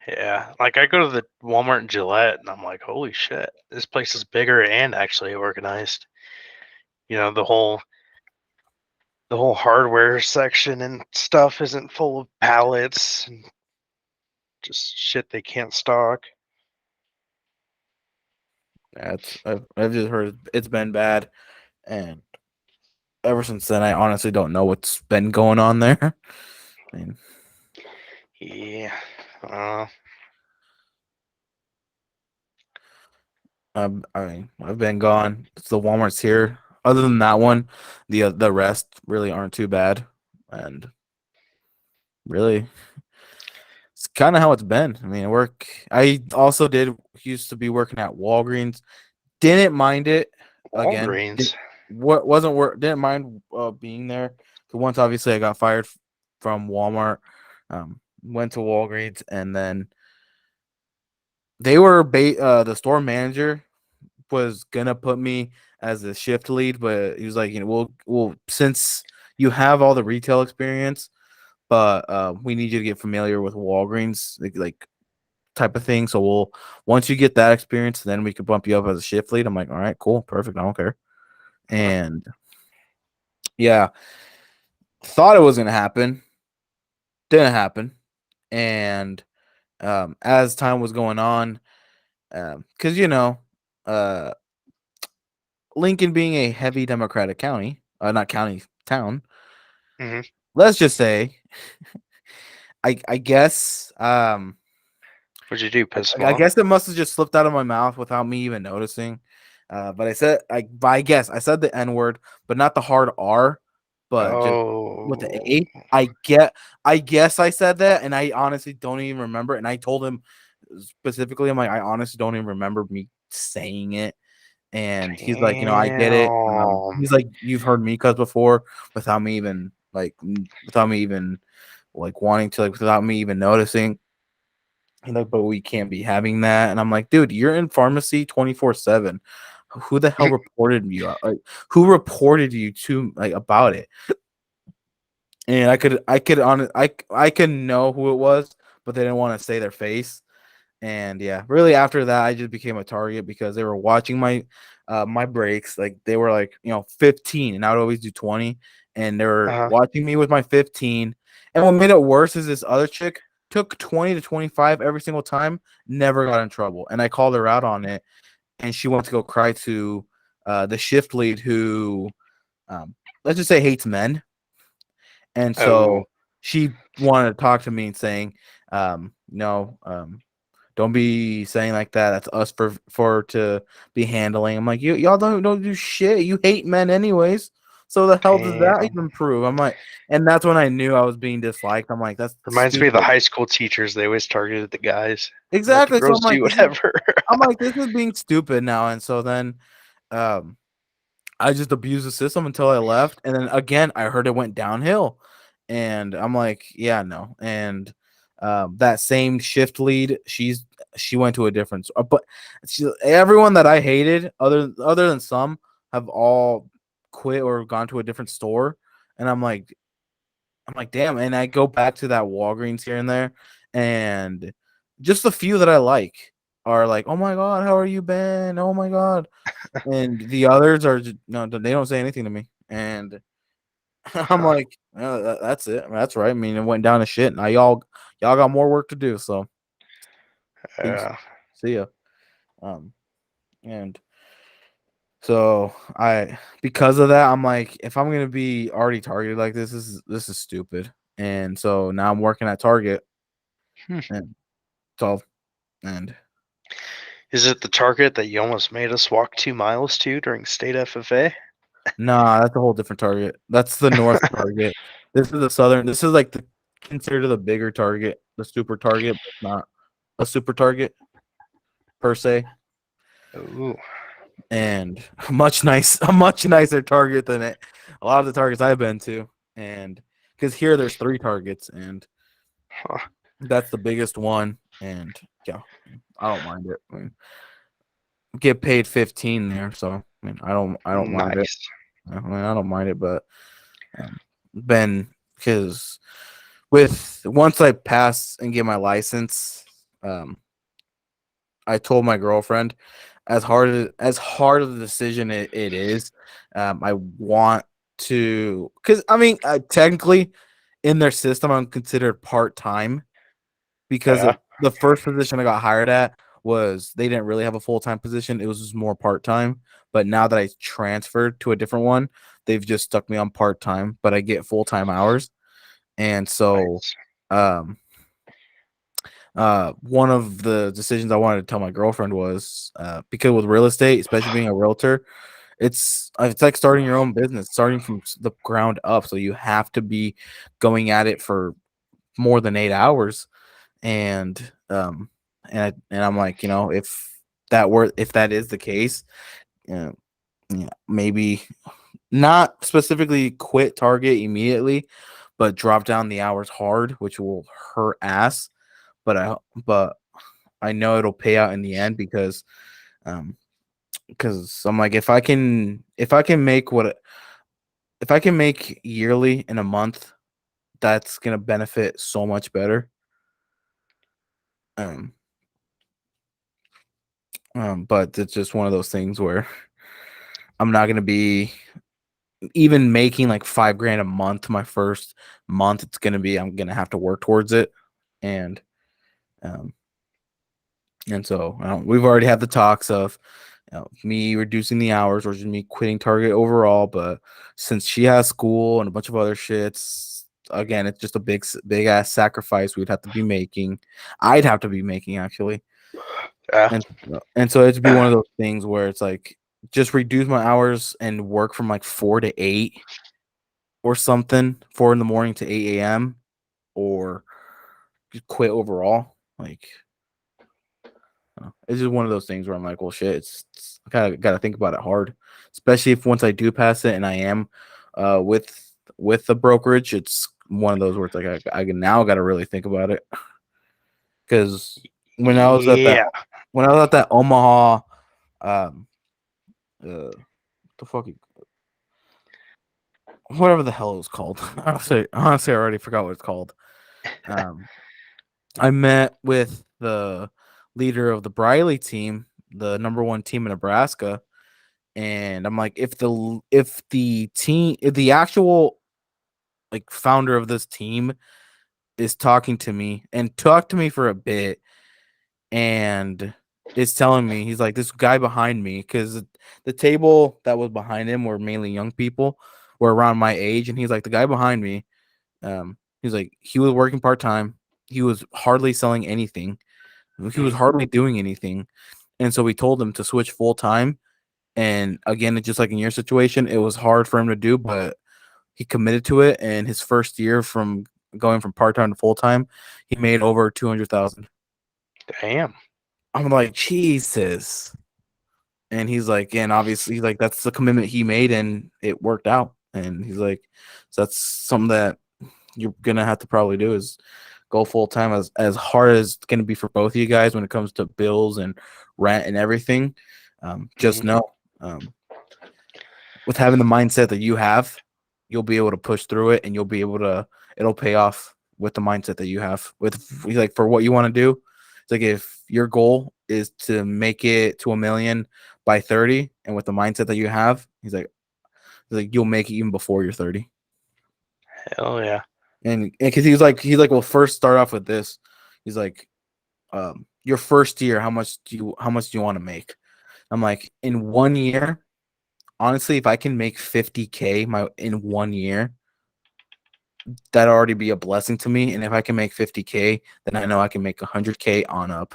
yeah. Like I go to the Walmart in Gillette and I'm like, holy shit, this place is bigger and actually organized. You know, the whole hardware section and stuff isn't full of pallets and just shit they can't stock. I've just heard it's been bad, and ever since then, I honestly don't know what's been going on there. I mean, Yeah. I've been gone. It's the Walmart's here. Other than that one, the rest really aren't too bad, and really, it's kind of how it's been. I mean, work. I also used to be working at Walgreens. Didn't mind it. Again, Walgreens. what wasn't work. Didn't mind being there. So once, obviously, I got fired from Walmart. Went to Walgreens, and then they were the store manager was gonna put me as a shift lead, but he was like, we'll since you have all the retail experience, but we need you to get familiar with Walgreens, like type of thing. So once you get that experience, then we could bump you up as a shift lead. I'm like, all right, cool, perfect, I don't care. And yeah, thought it was gonna happen, didn't happen, and as time was going on, because uh Lincoln being a heavy Democratic county, not county, town, Hmm. let's just say, I guess, What'd you do? Piss them I off? guess it must have just slipped out of my mouth without me even noticing. But I guess I said the N word, but not the hard R, but just with the Oh, A. I guess I said that, and I honestly don't even remember. And I told him specifically, I'm like, I honestly don't even remember me saying it. And he's like, I get it. damn. He's like, you've heard me cuss before without me even without me even like wanting to, like without me even noticing. He's like, but we can't be having that. And I'm like, dude, you're in pharmacy 24/7. Who the hell reported you out? Like, who reported you to like about it? And I could know who it was, but they didn't want to say their face. And yeah, really after that, I just became a target because they were watching my breaks. Like they were like, 15, and I would always do 20, and they were Uh-huh. watching me with my 15. And what made it worse is this other chick took 20 to 25 every single time, never got in trouble. And I called her out on it, and she went to go cry to the shift lead who, let's just say, hates men. And Oh, so she wanted to talk to me and saying, no, don't be saying like that. That's us for to be handling. I'm like, y'all don't do shit. You hate men anyways. So the hell does that damn. even prove? I'm like, and that's when I knew I was being disliked. I'm like, that's Reminds me of the stupid. high school teachers. They always targeted the guys. Let the Exactly. So girls do whatever. I'm like, this is being stupid now. And so then, um, I just abused the system until I left, and then again, I heard it went downhill, and I'm like, yeah, no. And that same shift lead, she went to a different, but everyone that I hated, other than some, have all quit or gone to a different store, and I'm like, damn. And I go back to that Walgreens here and there, and just the few that I like are like, oh my god, how are you, Ben? Oh my god. And the others are just, no, they don't say anything to me. And I'm like, that's it. That's right. I mean, it went down to shit. Now y'all got more work to do. So peace. Yeah. See ya. Um, And so because of that, I'm like, if I'm gonna be already targeted like this is stupid. And so now I'm working at Target, Hmm. and so and Is it the Target that you almost made us walk 2 miles to during state FFA? nah, that's a whole different Target. That's the North Target. This is the Southern. This is like considered the bigger Target, the super Target, but not a super Target per se. Ooh. And a much nicer Target than a lot of the Targets I've been to. And because here there's 3 Targets, and Huh. that's the biggest one. And yeah, I don't mind it. I mean, get paid 15 there, so I don't mind it. Nice. I don't mind it, but Ben, because with once I pass and get my license, I told my girlfriend, as hard of a decision it is, I want to, because I mean, technically in their system, I'm considered part-time because Yeah. of the first position I got hired at was they didn't really have a full-time position. It was just more part-time. But now that I transferred to a different one, they've just stuck me on part-time, but I get full-time hours. And so Nice. um one of the decisions I wanted to tell my girlfriend was because with real estate, especially being a realtor, it's like starting your own business, starting from the ground up. So you have to be going at it for more than 8 hours. And I'm like, if that is the case, uh, yeah, maybe not specifically quit Target immediately, but drop down the hours hard, which will hurt ass. But I know it'll pay out in the end because I'm like, if I can make yearly in a month, that's gonna benefit so much better. Um, but it's just one of those things where I'm not gonna be even making like 5 grand a month. My first month, I'm gonna have to work towards it, and um, so we've already had the talks of me reducing the hours or just me quitting Target overall. But since she has school and a bunch of other shits, again, it's just a big ass sacrifice we'd have to be making. I'd have to be making actually, Yeah. and so it'd be one of those things where it's like just reduce my hours and work from like 4 to 8 or something, 4 in the morning to 8 a.m. or just quit overall. Like it's just one of those things where I'm like, well, shit, I kind of got to think about it hard, especially if once I do pass it and I am with the brokerage, it's one of those where it's like I now got to really think about it because when I was at that Yeah. when I was at that Omaha, um, the fucking whatever the hell it was called. Honestly, I already forgot what it's called. Um, I met with the leader of the Briley team, the number 1 team in Nebraska, and I'm like, if the actual like founder of this team is talking to me and talked to me for a bit and is telling me, he's like, this guy behind me, because the table that was behind him were mainly young people, were around my age, and he's like, the guy behind me, he's like, he was working part-time, he was hardly selling anything, he was hardly doing anything, and so we told him to switch full-time. And again, it's just like in your situation, it was hard for him to do, but he committed to it. And his first year from going from part time to full time, he made over 200,000. Damn. I'm like, Jesus. And he's like, and obviously, like that's the commitment he made, and it worked out. And he's like, so that's something that you're gonna have to probably do is go full time, as hard as it's gonna be for both of you guys when it comes to bills and rent and everything. Just know, with having the mindset that you have, you'll be able to push through it, and it'll pay off with the mindset that you have with like for what you want to do. It's like if your goal is to make it to 1 million by 30, and with the mindset that you have, he's like you'll make it even before you're 30. Hell yeah. And because well, first start off with this. He's like, your first year, how much do you want to make? I'm like, in 1 year, honestly, if I can make 50K in 1 year, that'd already be a blessing to me. And if I can make 50K, then I know I can make 100K on up.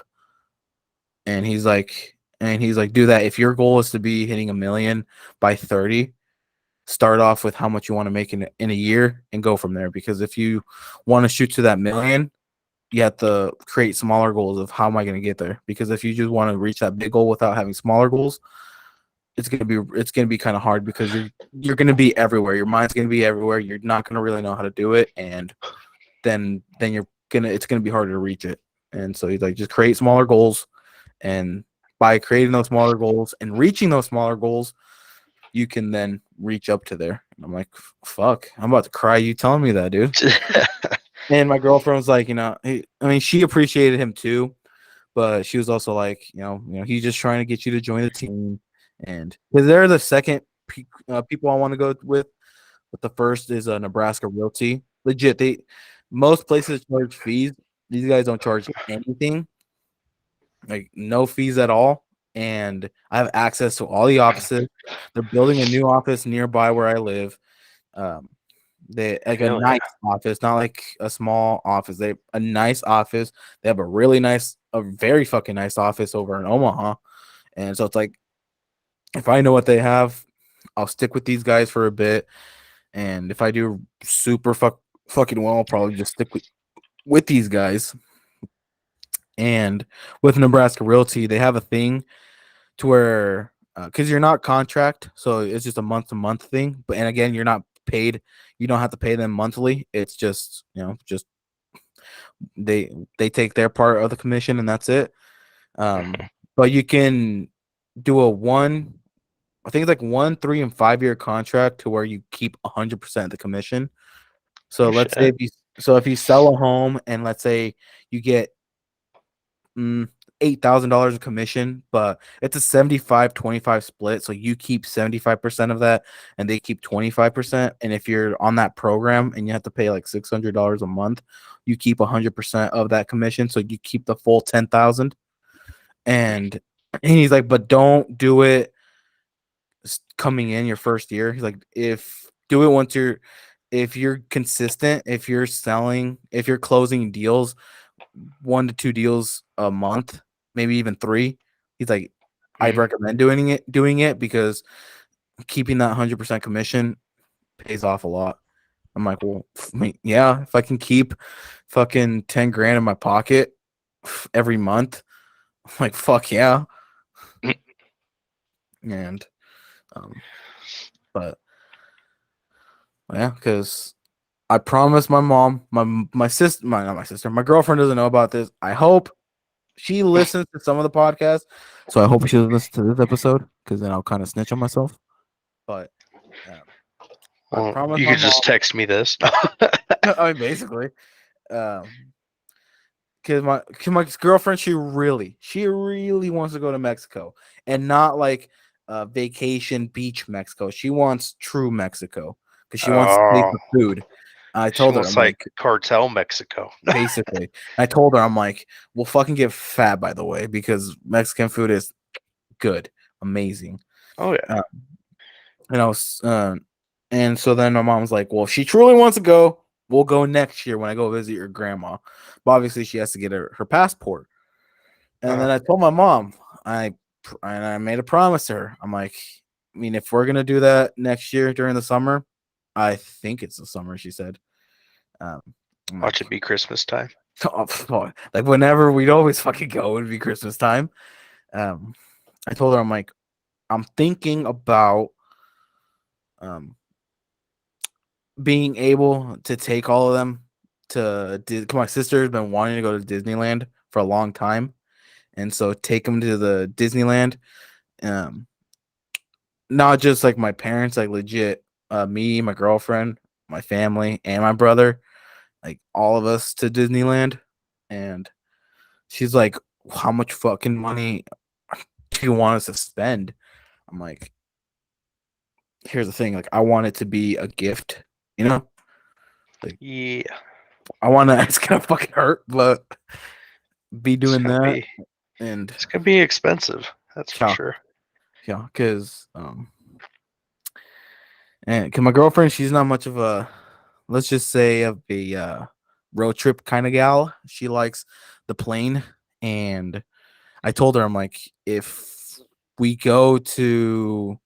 And he's like, do that. If your goal is to be hitting 1 million by 30, start off with how much you want to make in a year and go from there. Because if you want to shoot to that million, you have to create smaller goals of how am I going to get there. Because if you just want to reach that big goal without having smaller goals, it's gonna be kind of hard because you're gonna be everywhere. Your mind's gonna be everywhere. You're not gonna really know how to do it, and then it's gonna be harder to reach it. And so he's like, just create smaller goals, and by creating those smaller goals and reaching those smaller goals, you can then reach up to there. And I'm like, fuck, I'm about to cry. You telling me that, dude? And my girlfriend was like, she appreciated him too, but she was also like, he's just trying to get you to join the team, and because they're the second people I want to go with, but the first is Nebraska Realty. Legit, most places charge fees. These guys don't charge anything, like no fees at all, and I have access to all the offices. They're building a new office nearby where I live. They like a Hell nice office, not like a small office. They a nice office. They have a very fucking nice office over in Omaha. And so it's like, if I know what they have, I'll stick with these guys for a bit. And if I do super fucking well, I'll probably just stick with these guys. And with Nebraska Realty, they have a thing to where because you're not contract, so it's just a month to month thing. But and again, you're not paid. You don't have to pay them monthly. It's just just they take their part of the commission and that's it. But you can do I think it's like 1, 3, and 5 year contract to where you keep 100% of the commission. So let's say if you sell a home and let's say you get $8,000 of commission, but it's a 75-25 split. So you keep 75% of that and they keep 25%. And if you're on that program and you have to pay like $600 a month, you keep 100% of that commission. So you keep the full 10,000. And he's like, but don't do it coming in your first year. He's like, do it if you're consistent, if you're closing deals, 1 to 2 deals a month, maybe even 3. He's like, I'd recommend doing it because keeping that 100% commission pays off a lot. I'm like, well, yeah, if I can keep fucking 10 grand in my pocket every month, I'm like, fuck yeah. And, but yeah, because I promised my mom, my sister, not my sister, my girlfriend doesn't know about this. I hope she listens to some of the podcasts, so I hope she doesn't listen to this episode because then I'll kind of snitch on myself. But I promised you my could just mom. text me this. I mean, basically, because my girlfriend, she really wants to go to Mexico, and not like vacation beach Mexico. She wants true Mexico because she wants to taste the food. I told her, I'm like, cartel Mexico. basically. I told her, I'm like, we'll fucking get fat, by the way, because Mexican food is good, amazing. Oh yeah. And so then my mom was like, well, if she truly wants to go, we'll go next year when I go visit your grandma. But obviously she has to get her passport. And then I told my mom, I made a promise to her. I'm like, I mean, if we're gonna do that next year during the summer, I think it's the summer, she said. Watch it be Christmas time. Like whenever we'd always fucking go, it'd be Christmas time. I told her, I'm like, I'm thinking about being able to take all of them my sister's been wanting to go to Disneyland for a long time, and so take them to the Disneyland. Not just like my parents, like legit, me, my girlfriend, my family, and my brother, like all of us to Disneyland. And she's like, how much fucking money do you want us to spend? I'm like, here's the thing, like I want it to be a gift, like Yeah. I want to. It's gonna fucking hurt, but be doing that, and it's gonna be expensive. That's for sure. Yeah, because and cause my girlfriend, she's not much of a, let's just say, of a road trip kind of gal. She likes the plane, and I told her, I'm like, if we go to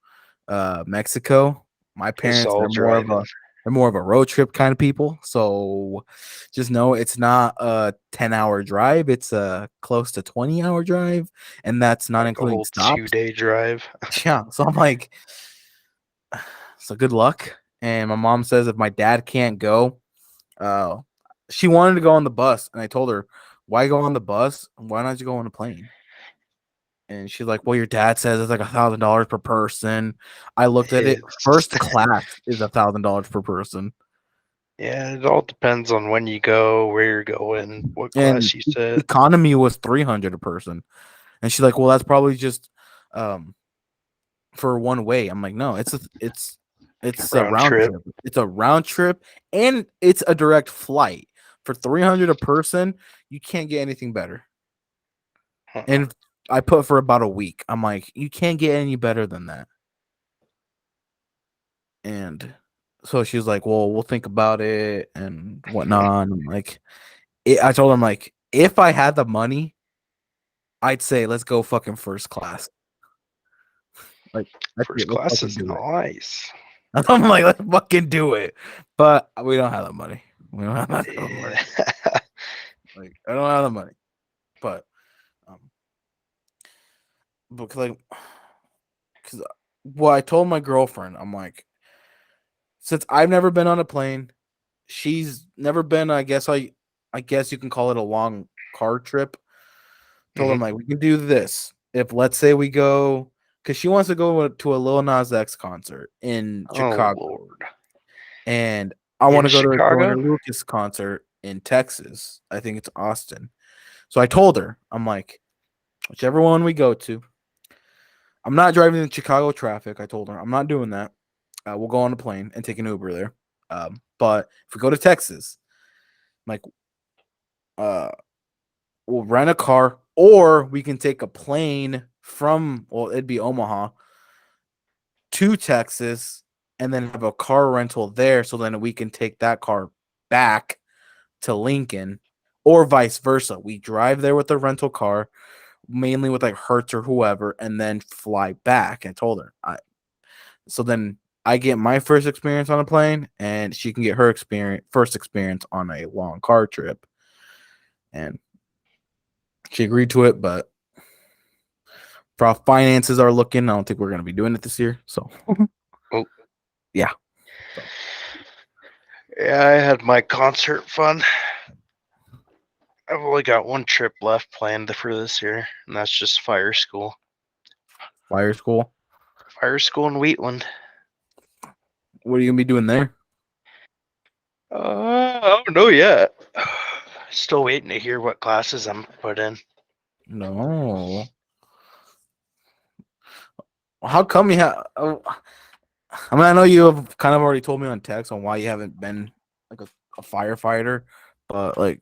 Mexico, my It's parents, all driving. they're more of a road trip kind of people. So just know it's not a 10-hour drive, it's a close to 20-hour drive, and that's not Like a including whole stops. 2-day drive. Yeah. So I'm like, so good luck. And my mom says if my dad can't go, uh, she wanted to go on the bus, and I told her, why go on the bus? Why not you go on a plane? And she's like, well, your dad says it's like $1,000 per person. I looked at it. It's First class is $1,000 per person, yeah, it all depends on when you go, where you're going, what and class you sit. economy was 300 a person. And she's like, well, that's probably just um for one way. I'm like, no, it's a Round round trip. trip. It's a round trip, and it's a direct flight for 300 a person. You can't get anything better. Huh. And I put for about a week. I'm like, you can't get any better than that. And so she was like, well, we'll think about it and whatnot. And I'm like, I told him, like, if I had the money, I'd say let's go fucking first class. Like, that's First it. Let's class fucking is do it. nice. I'm like, let's fucking do it. But we don't have the money. We don't have that kind of money. Yeah. Like, I don't have the money. But um because like because well, I told my girlfriend, I'm like, since I've never been on a plane, she's never been, I guess you can call it a long car trip. Told Mhm. him, like, we can do this. If let's say we go, because she wants to go to a Lil Nas X concert in Oh Chicago, Lord. and I want In to go to a Joyner Chicago? Lucas concert in Texas. I think it's Austin. So I told her, I'm like, whichever one we go to, I'm not driving in Chicago traffic. I told her I'm not doing that. We'll go on a plane and take an Uber there. But if we go to Texas, like, uh, we'll rent a car, or we can take a plane from, well, it'd be Omaha to Texas, and then have a car rental there. So then we can take that car back to Lincoln, or vice versa. We drive there with the rental car, mainly with like Hertz or whoever, and then fly back. I told her, so then I get my first experience on a plane, and she can get her first experience on a long car trip. And she agreed to it, but for how finances are looking, I don't think we're going to be doing it this year. So, Oh. yeah. So, Yeah, I had my concert fun. I've only got one trip left planned for this year, and that's just fire school. fire school. Fire school in Wheatland. What are you going to be doing there? I don't know yet. Still waiting to hear what classes I'm put in. No. How come you have? I mean, I know you have kind of already told me on text on why you haven't been like a firefighter, but like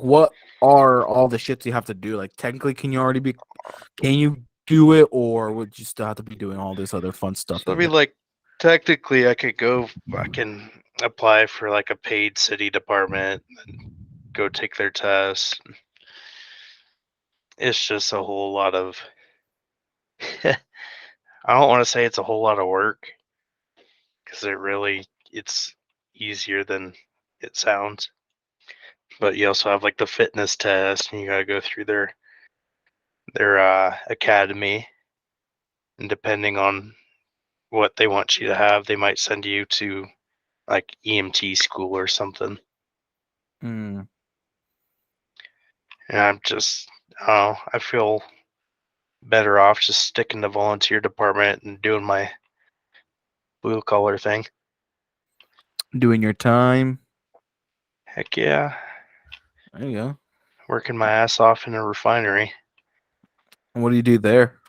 what are all the shits you have to do? Like, technically, can you do it, or would you still have to be doing all this other fun stuff So I that you mean, like, technically, I can apply for like a paid city department and go take their test. It's just a whole lot of. I don't want to say it's a whole lot of work because it's easier than it sounds. But you also have like the fitness test, and you gotta go through their academy, and depending on what they want you to have, they might send you to like EMT school or something. Hmm. And I feel better off just sticking to volunteer department and doing my blue collar thing. Doing your time? Heck yeah, There you go. working my ass off in a refinery. And what do you do there?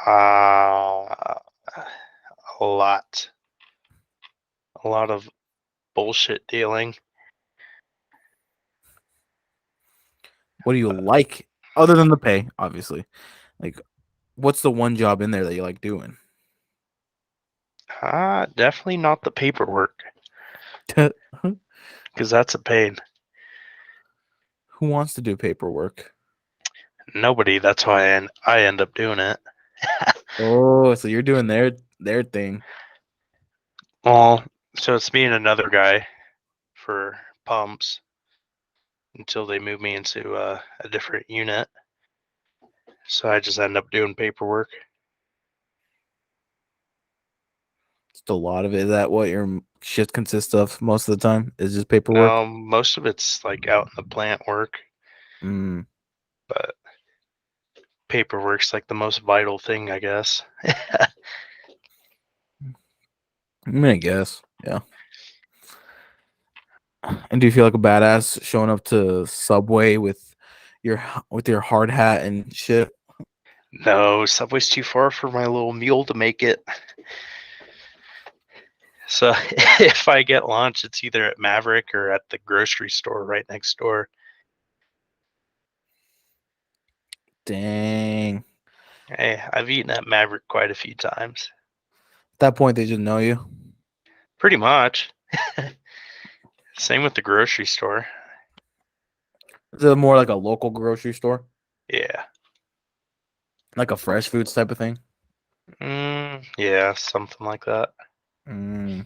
Uh, a lot, a lot of bullshit dealing. What do you like other than the pay? Obviously, like, What's the one job in there that you like doing? Definitely not the paperwork, Who because that's a pain. wants to do paperwork? Nobody. That's why I end up doing it. Oh, so you're doing their thing. Well, so it's me and another guy for pumps until they move me into a different unit. So I just end up doing paperwork. Just a lot of it. Is that what your shift consists of most of the time? Is just paperwork? Most of it's like out in the plant work, Mm, but paperwork's like the most vital thing, I guess. I mean, I guess. Yeah. And do you feel like a badass showing up to Subway with your hard hat and shit? No, Subway's too far for my little mule to make it. So if I get lunch, it's either at Maverick or at the grocery store right next door. Dang. Hey, I've eaten at Maverick quite a few times. At that point, they just know you. Pretty much. Same with the grocery store. Is it more like a local grocery store, Yeah. like a fresh foods type of thing? Yeah, something like that. Mm.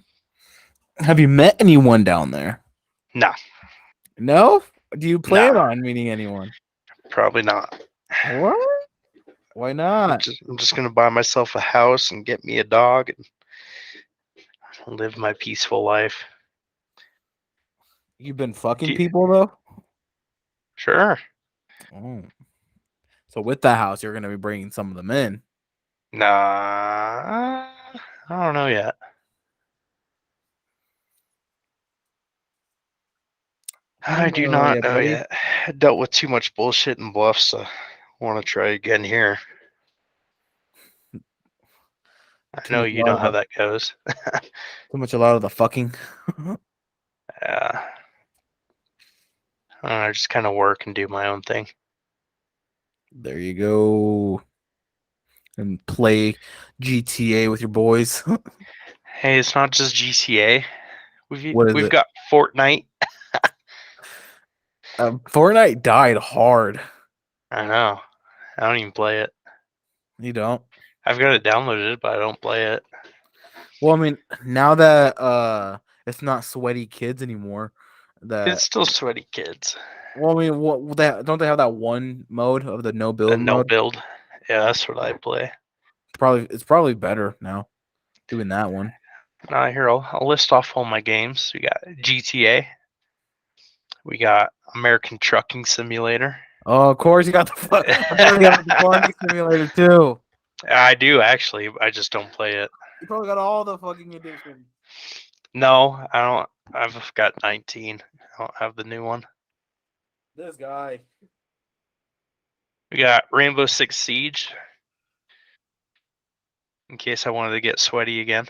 Have you met anyone down there? Nah, No. Do you plan nah, on meeting anyone? probably not. What? Why I'm not? just gonna buy myself a house and get me a dog and live my peaceful life. You've been fucking Do- people though. Sure. Oh. So with that house, you're gonna be bringing some of them in. Nah, I don't know yet. I do not know buddy. yet. I dealt with too much bullshit in Bluffs to want to try again here. I Too know much you know allowed how of the, that goes. too much allowed of the fucking. Yeah. I just kind of work and do my own thing. There you go. And play GTA with your boys. Hey, it's not just GTA. What is We've it? got Fortnite. Fortnite died hard. I know. I don't even play it. You don't. I've got it downloaded, but I don't play it. Well, I mean, now that it's not sweaty kids anymore. It's That still sweaty kids. well, I mean, what that don't they have that one mode of the no The build no mode? build. Yeah, that's what I play. It's probably better now doing that one. Now here I'll list off all my games. We got GTA. We got American Trucking Simulator. Oh, of course you got I probably got the farming simulator too. I do actually. I just don't play it. You probably got all the fucking editions. No, I don't. I've got 19. I don't have the new one. This guy. We got Rainbow Six Siege. In case I wanted to get sweaty again.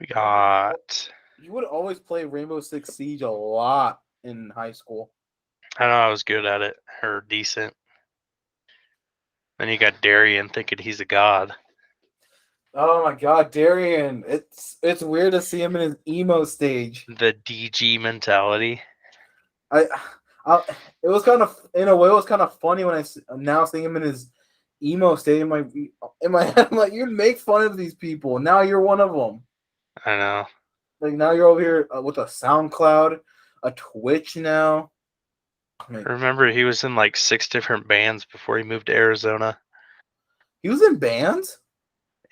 We got. You would always play Rainbow Six Siege a lot in high school. I know I was good at it, or decent. Then you got Darian thinking he's a god. Oh my god, Darian. It's weird to see him in his emo stage. The DG mentality. I it was kind of in a way it was kind of funny when I'm now seeing him in his emo stage in my head. I'm like, you'd make fun of these people. Now you're one of them. I know. Like now you're over here with a SoundCloud, a Twitch now. I remember he was in like 6 different bands before he moved to Arizona. He was in bands?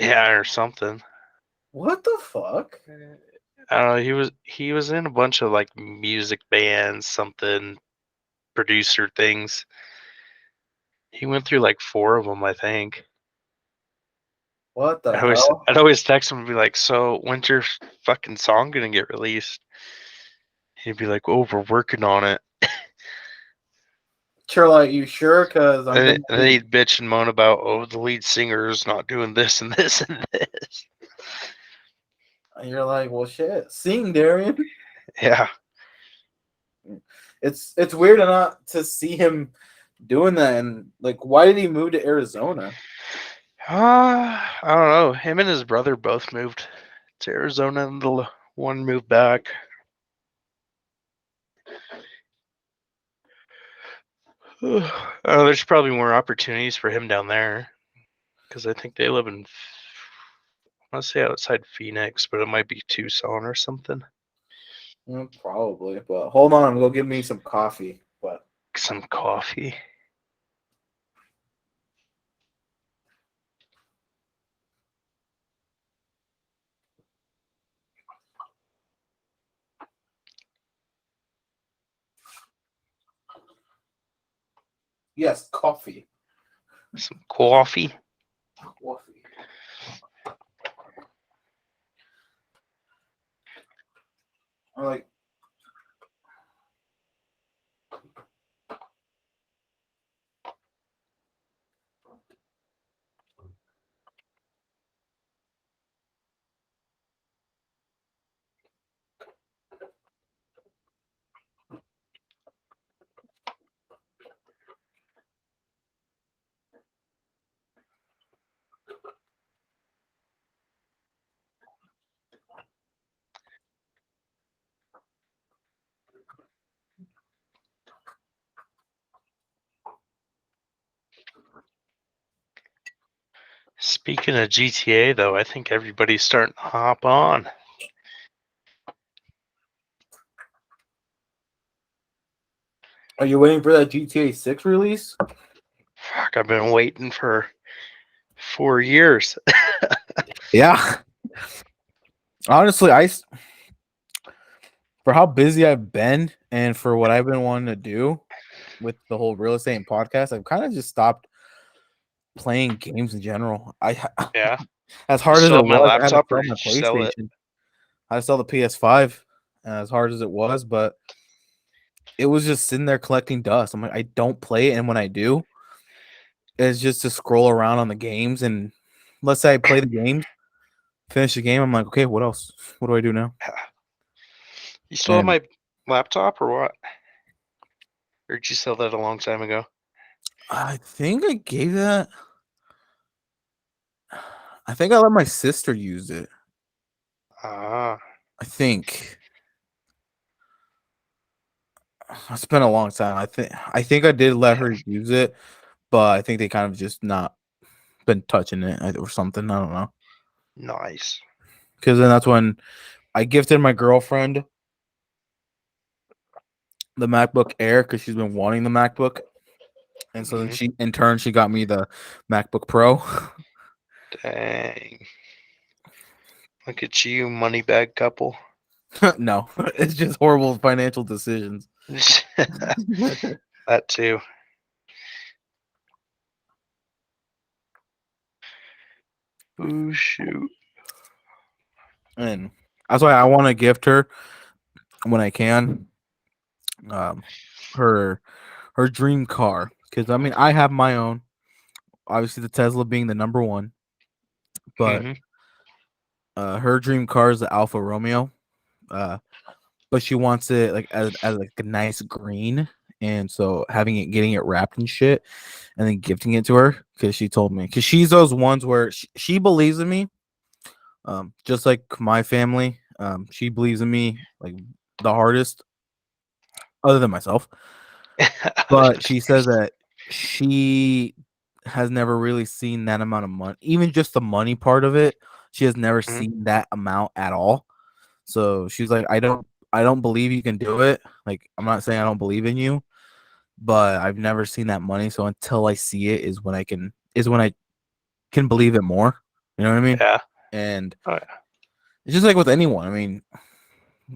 Yeah, or something. What the fuck? I don't know. He was in a bunch of like music bands, something producer things. He went through like 4 of them, I think. What the hell? I'd always text him and be like, "So when's your fucking song gonna get released?" He'd be like, "Oh, we're working on it." Sure, like you sure? Because I'm And gonna then he'd bitch and moan about, "Oh, the lead singer's not doing this and this and this." and you're like, well, shit, sing, Darian. Yeah, It's weird not to see him doing that? And like, why did he move to Arizona? I don't know. Him and his brother both moved to Arizona, and the one moved back. There's probably more opportunities for him down there because I think they live in, I want to say outside Phoenix, but it might be Tucson or something. Probably, but hold on, go give me some coffee. But Some coffee. yes, coffee. Some coffee. Coffee. I like. Speaking of GTA, though, I think everybody's starting to hop on. Are you waiting for that GTA 6 release? Fuck, I've been waiting for 4 years. Yeah. Honestly, for how busy I've been and for what I've been wanting to do with the whole real estate and podcast, I've kind of just stopped playing games in general. Yeah. As hard as it Sold my was, I had to laptop, or sell did my you sell it? PlayStation. I saw the PS5, as hard as it was, but it was just sitting there collecting dust. I'm like, I don't play it, and when I do, it's just to scroll around on the games. And let's say I play the games, finish the game, I'm like, okay, what else? What do I do now? You still have And my laptop or what? Or did you sell that a long time ago? I think I gave that. I think I let my sister use it. Ah, I think it's been a long time. I think I did let her use it, but I think they kind of just not been touching it or something. I don't know. nice. Because then that's when I gifted my girlfriend the MacBook Air because she's been wanting the MacBook, and so then Mhm. she, in turn, she got me the MacBook Pro. Dang. Look at you, money bag couple. No, it's just horrible financial decisions. That too. Oh, shoot. And that's why I want to gift her when I can, her dream car. Because I mean, I have my own. Obviously, the Tesla being the number one, but Hmm. her dream car is the Alfa Romeo. But she wants it like as like a nice green, and so getting it wrapped and shit, and then gifting it to her because she told me, because she's those ones where she believes in me, just like my family. She believes in me like the hardest, other than myself. But she says that she has never really seen that amount of money, even just the money part of it. She has never Mhm. seen that amount at all. So she's like, I don't believe you can do it. Like, I'm not saying I don't believe in you, but I've never seen that money. So until I see it is when I can believe it more. You know what I mean? Yeah. And Oh, yeah. it's just like with anyone. I mean,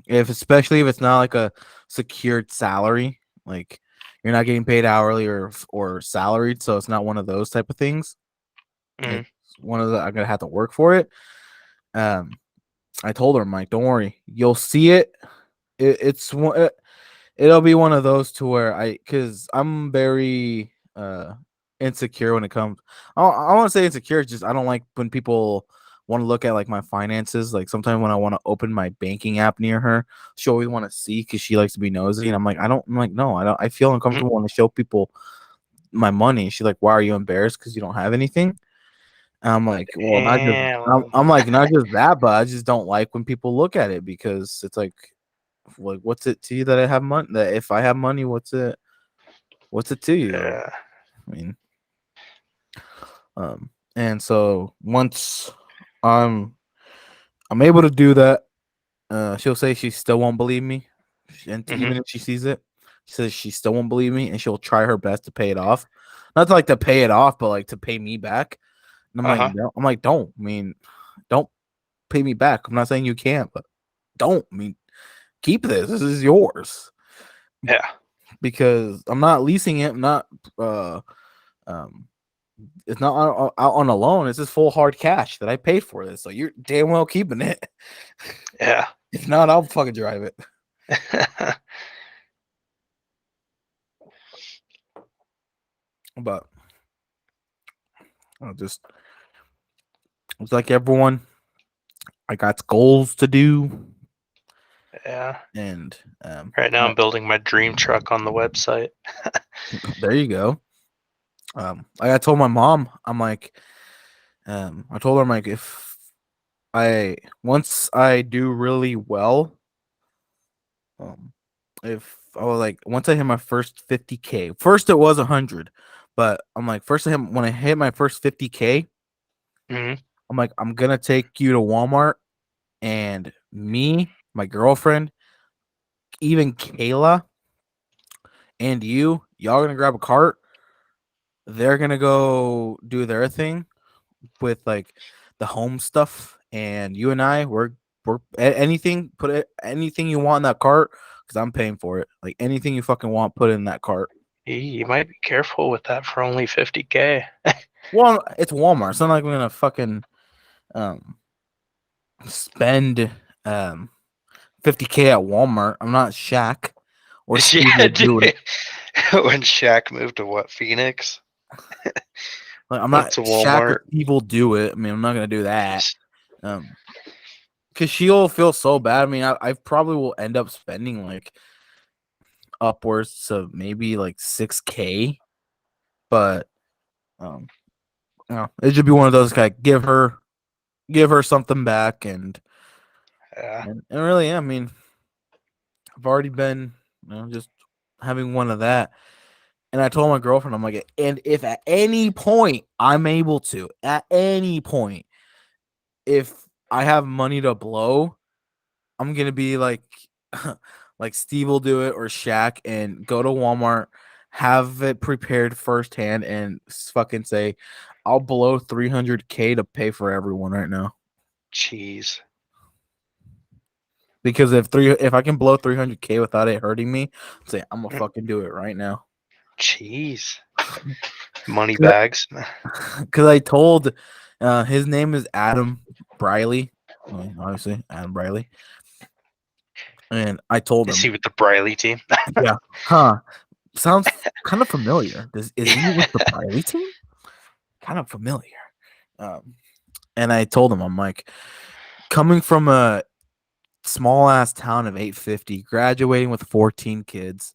especially if it's not like a secured salary, like you're not getting paid hourly or salaried, so it's not one of those type of things. Mhm. It's one of the I'm gonna have to work for it. Um, I told her, I'm like, don't worry, you'll see it. It's one. It'll be one of those to where because I'm very insecure when it comes. I want to say insecure. Just I don't like when people want to look at like my finances. Like sometimes when I want to open my banking app near her, she always want to see because she likes to be nosy, and I'm like, I don't. I'm like, no, I don't. I feel Mhm. uncomfortable when I show people my money. She's like, why are you embarrassed because you don't have anything? And I'm like, well, not just I'm like, not just that, but I just don't like when people look at it because it's like what's it to you that I have money? That if I have money, what's it to you? Yeah. I mean, and so once I'm able to do that, she'll say she still won't believe me, and even if she sees it, she says she still won't believe me, and she'll try her best to pay it off. Not to, like to pay it off, but like to pay me back. And I'm like, no, don't. I mean, don't pay me back. I'm not saying you can't, but don't. I mean, keep this. This is yours. Yeah. Because I'm not leasing it. I'm not. It's not out on a loan. It's just full hard cash that I paid for this. So you're damn well keeping it. Yeah. If not, I'll fucking drive it. But I'll just, it's like everyone, I got goals to do. Yeah. And right now I'm building my dream truck on the website. There you go. I told my mom, I'm like, I told her, I'm like, if once I do really well, if I was like, once I hit my first 50K, first it was 100, but I'm like, when I hit my first 50K, I'm like, I'm gonna take you to Walmart, and me, my girlfriend, even Kayla, and y'all gonna grab a cart. They're gonna go do their thing with like the home stuff, and you and I, we're anything. Anything you want in that cart, because I'm paying for it. Like anything you fucking want, put it in that cart. You might be careful with that for only 50K. Well, it's Walmart. It's not like we're gonna fucking spend 50K at Walmart. I'm not Shaq or Steve. Yeah, dude. When Shaq moved to what, Phoenix? Like, I'm not Shaq. People do it. I mean, I'm not gonna do that. Because she'll feel so bad. I mean, I probably will end up spending like upwards of maybe like 6K, but it should be one of those guys. Give her something back, and really, I mean, I've already been just having one of that. And I told my girlfriend, I'm like, and if at any point I'm able to, at any point, if I have money to blow, I'm gonna be like like Steve will do it, or Shaq, and go to Walmart, have it prepared firsthand, and fucking say, I'll blow 300K to pay for everyone right now. Jeez. Because if I can blow 300K without it hurting me, say I'm gonna fucking do it right now. Jeez. Money bags. Because I told his name is Adam Briley. Obviously, Adam Briley. And I told him. Is he with the Briley team? Yeah. Huh. Sounds kind of familiar. Is he with the Briley team? Kind of familiar. And I told him, I'm like, coming from a small ass town of 850, graduating with 14 kids,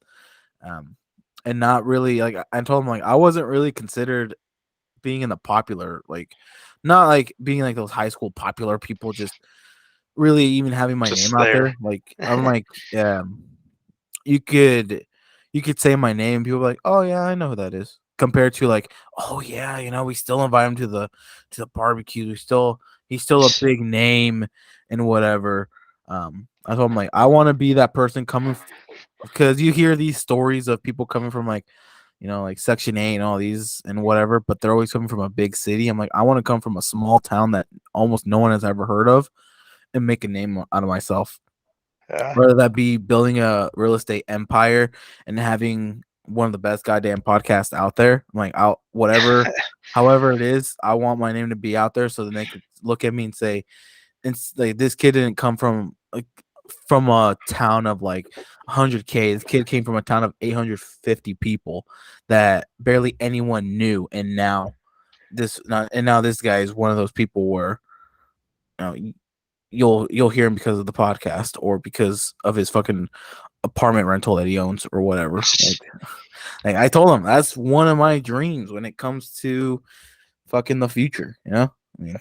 and not really like, I told him, like, I wasn't really considered being in the popular, like, not like being like those high school popular people, just really even having my name out there. Like, I'm like, you could say my name, people are like, oh yeah, I know who that is. Compared to like, oh yeah, we still invite him to the barbecue. He's still a big name and whatever. I told him, like, I want to be that person coming, because you hear these stories of people coming from like, like Section 8 and all these and whatever, but they're always coming from a big city. I'm like, I want to come from a small town that almost no one has ever heard of and make a name out of myself. Whether that be building a real estate empire and having one of the best goddamn podcasts out there. I'm like, however it is, I want my name to be out there so then they could look at me and say, it's like, this kid didn't come from a town of like 100K. This kid came from a town of 850 people that barely anyone knew, and now this guy is one of those people where you'll hear him because of the podcast or because of his fucking apartment rental that he owns or whatever. Like, Like I told him, that's one of my dreams when it comes to fucking the future. You know, I mean,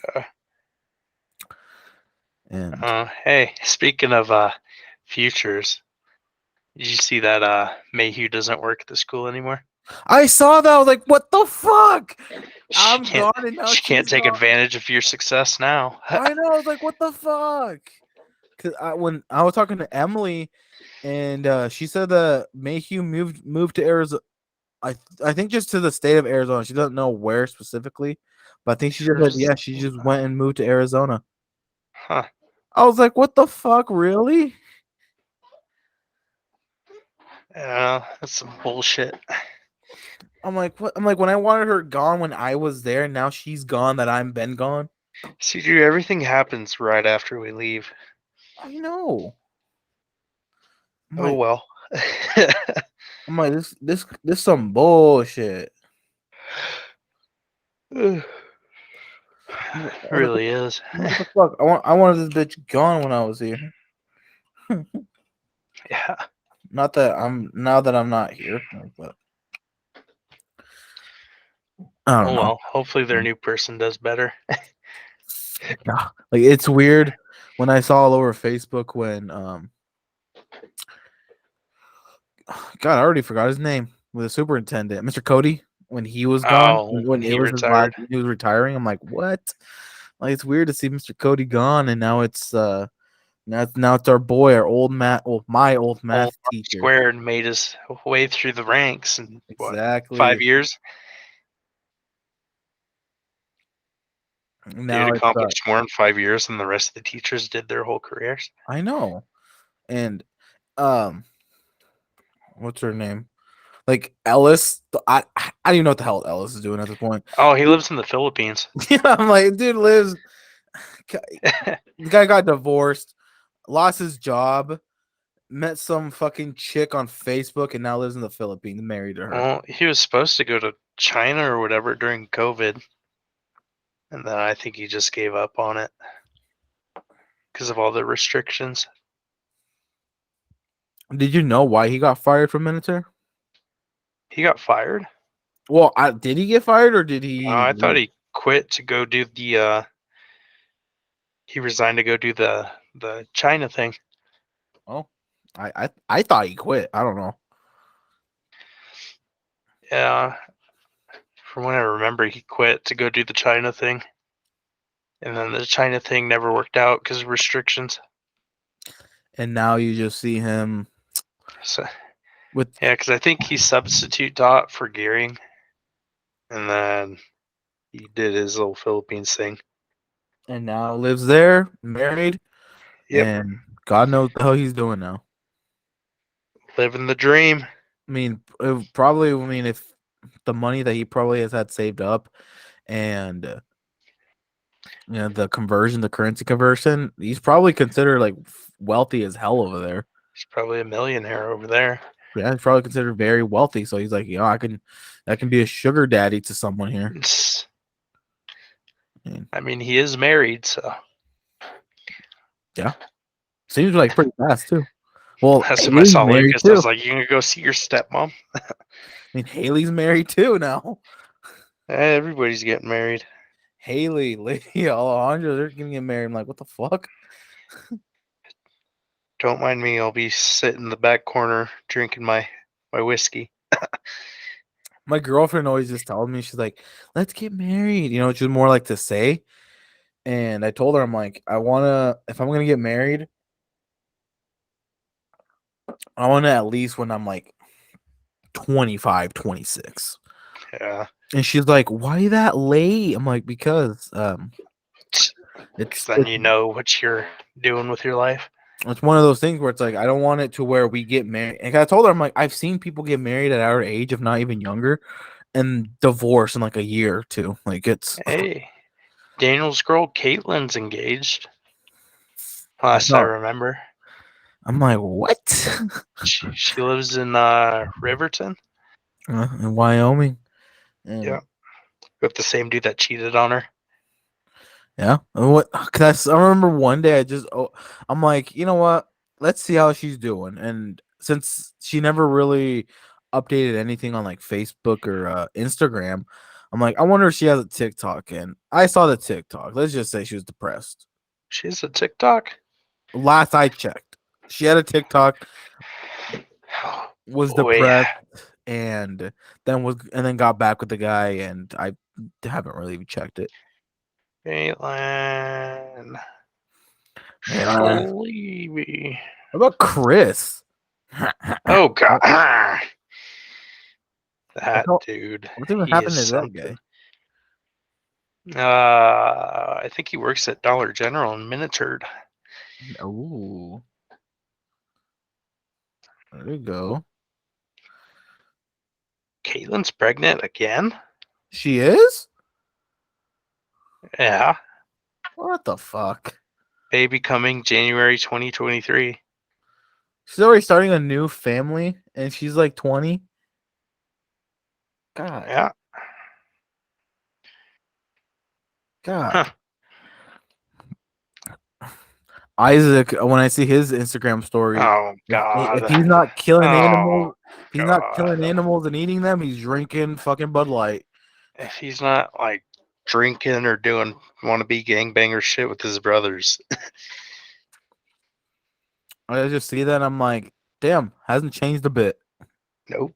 and Hey, speaking of futures, did you see that Mayhew doesn't work at the school anymore? I saw that. I was like, what the fuck? She I'm can't. gone, and now She can't she's take gone. advantage of your success now. I know. I was like, what the fuck? Because when I was talking to Emily, and she said that Mayhew moved to Arizona. I think just to the state of Arizona. She doesn't know where specifically, but I think she just said, yeah, she just went and moved to Arizona. Huh. I was like, what the fuck, really? Yeah, that's some bullshit. I'm like, what? I'm like, when I wanted her gone when I was there, now she's gone that I'm been gone. See, dude, everything happens right after we leave. I know. Oh well. I'm like, this some bullshit. It really is. What the fuck? I wanted this bitch gone when I was here. Yeah. Not that I'm now that I'm not here, but I don't Oh know. well. Hopefully their new person does better. Yeah. Like it's weird when I saw all over Facebook when God, I already forgot his name with the superintendent, Mr. Cody, when he was gone, Oh, when it he was his last, retired. he was retiring. I'm like, what? Like it's weird to see Mr. Cody gone, and now it's our boy, our old math, well, my old Old math teacher. squared and made his way through the ranks in what, Exactly. 5 years? He Now had it's accomplished more in 5 years than the rest of the teachers did their whole careers. I know, and what's her name? Like Ellis, I don't even know what the hell Ellis is doing at this point. Oh, he lives in the Philippines. Yeah, I'm like, dude lives. The guy got divorced, lost his job, met some fucking chick on Facebook, and now lives in the Philippines, married to her. Well, he was supposed to go to China or whatever during COVID, and then I think he just gave up on it because of all the restrictions. Did you know why he got fired from Minotaur? He got fired. Well, did he get fired or did he? I thought he quit to go do the. He resigned to go do the China thing. Oh, I thought he quit. I don't know. Yeah, from what I remember, he quit to go do the China thing, and then the China thing never worked out because of restrictions. And now you just see him So with yeah, because I think he substitute taught for Gearing, and then he did his little Philippines thing. and now lives there, married, Yep, and God knows what the hell he's doing now. living the dream. I mean, probably. I mean, if the money that he probably has had saved up, and the conversion, the currency conversion, he's probably considered like wealthy as hell over there. He's probably a millionaire over there. Yeah, he's probably considered very wealthy. So he's like, I can be a sugar daddy to someone here. I mean, he is married, so yeah, seems like pretty fast too. Well, that's what I saw Lucas. I was like, "You gonna go see your stepmom?" I mean, Haley's married too now. Everybody's getting married. Haley, Lady Alejandro, they're gonna get married. I'm like, what the fuck? Don't mind me. I'll be sitting in the back corner drinking my whiskey. My girlfriend always just tells me, she's like, let's get married. Which is more like to say. And I told her, I'm like, if I'm gonna get married, I want to at least when I'm like 25, 26. Yeah. And she's like, why that late? I'm like, because Because then you know what you're doing with your life. It's one of those things where it's like, I don't want it to where we get married. And I told her, I'm like, I've seen people get married at our age, if not even younger, and divorce in like a year or two. Like it's Hey, Daniel's girl Caitlin's engaged. Last I remember. I'm like, what? She lives in Riverton. In Wyoming. Yeah. With the same dude that cheated on her. Yeah. What? Cause I remember one day I'm like, you know what? Let's see how she's doing. And since she never really updated anything on like Facebook or Instagram. I'm like, I wonder if she has a TikTok. And I saw the TikTok. Let's just say she was depressed. She's a TikTok. Last I checked, she had a TikTok, was Boy, depressed, and then got back with the guy. And I haven't really checked it. Caitlin What Sleepy. about Chris? Oh God, that What's dude. even He is happened to that something. guy? I think he works at Dollar General in Minitard. Ooh, there you go. Caitlin's pregnant again? She is? Yeah. What the fuck? Baby coming January 2023. She's already starting a new family, and she's like 20. God, Yeah. God. Huh. Isaac, when I see his Instagram story, Oh if God. he's not killing Oh animals, if he's not killing God. animals and eating them, he's drinking fucking Bud Light. If he's not like drinking or doing wannabe gangbanger shit with his brothers. I just see that, and I'm like, damn, hasn't changed a bit. Nope.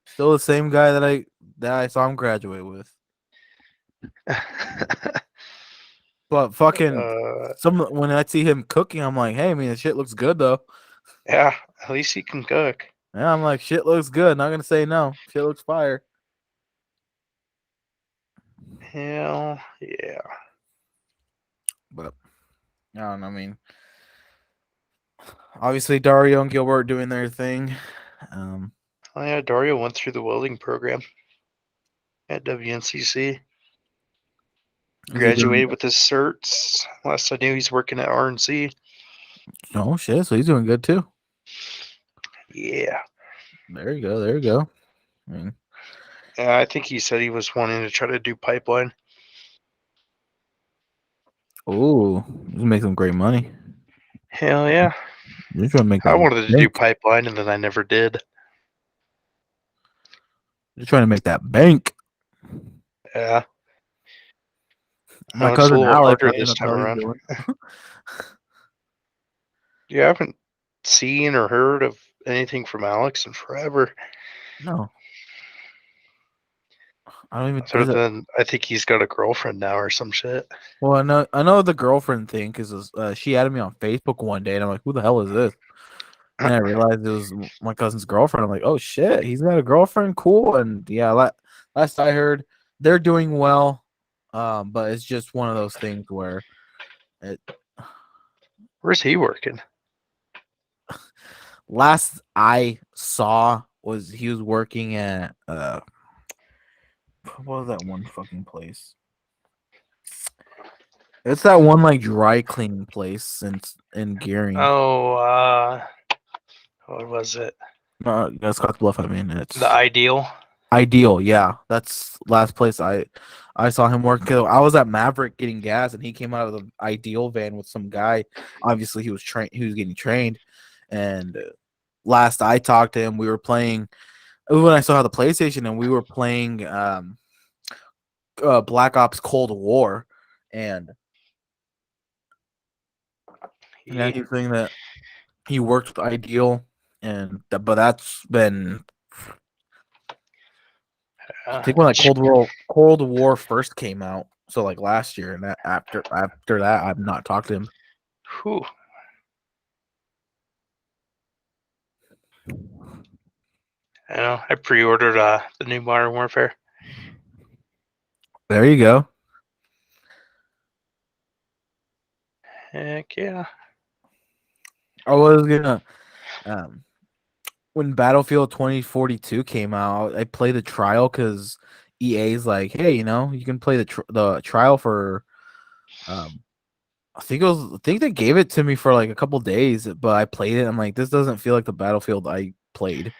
Still the same guy that I saw him graduate with. But fucking when I see him cooking, I'm like, hey, I mean, the shit looks good though. Yeah, at least he can cook. Yeah, I'm like, shit looks good. Not gonna say no. Shit looks fire. Hell yeah. But I don't know. I mean, obviously Dario and Gilbert doing their thing. Oh yeah, Dario went through the welding program at WNCC. Graduated with his certs. Last I knew, he's working at RNC. Oh shit! So he's doing good too. Yeah. There you go. There you go. I mean, Yeah, I think he said he was wanting to try to do pipeline. oh, he's making some great money. Hell yeah. You're trying to make that. I wanted to do bank. pipeline, and then I never did. You're trying to make that bank. Yeah. My It's a cousin little Alex, harder I this know time how he's around. doing. You haven't seen or heard of anything from Alex in forever. No, I don't even. Other than I think he's got a girlfriend now or some shit. Well, I know the girlfriend thing because she added me on Facebook one day, and I'm like, who the hell is this? And I realized it was my cousin's girlfriend. I'm like, oh shit, he's got a girlfriend, cool. And yeah, last I heard, they're doing well, but it's just one of those things where it. Where's he working? Last I saw was he was working at what was that one fucking place? It's that one like dry cleaning place in Gearing. Oh, what was it? That's Scotts Bluff. I mean, it's The Ideal. Ideal. Yeah, that's last place I saw him work. I was at Maverick getting gas, and he came out of the Ideal van with some guy. Obviously, he was trained. He was getting trained, and last I talked to him, we were playing. When I saw the PlayStation, and we were playing Black Ops Cold War, and yeah, he was saying that he worked with Ideal, but that's been. I think when Cold War first came out, so like last year, and that after that, I've not talked to him. Whew. I know. I pre-ordered the new Modern Warfare. There you go. Heck yeah. I was gonna when Battlefield 2042 came out, I played the trial because EA's like, hey, you can play the trial for I think they gave it to me for like a couple days, but I played it. I'm like, this doesn't feel like the Battlefield I played.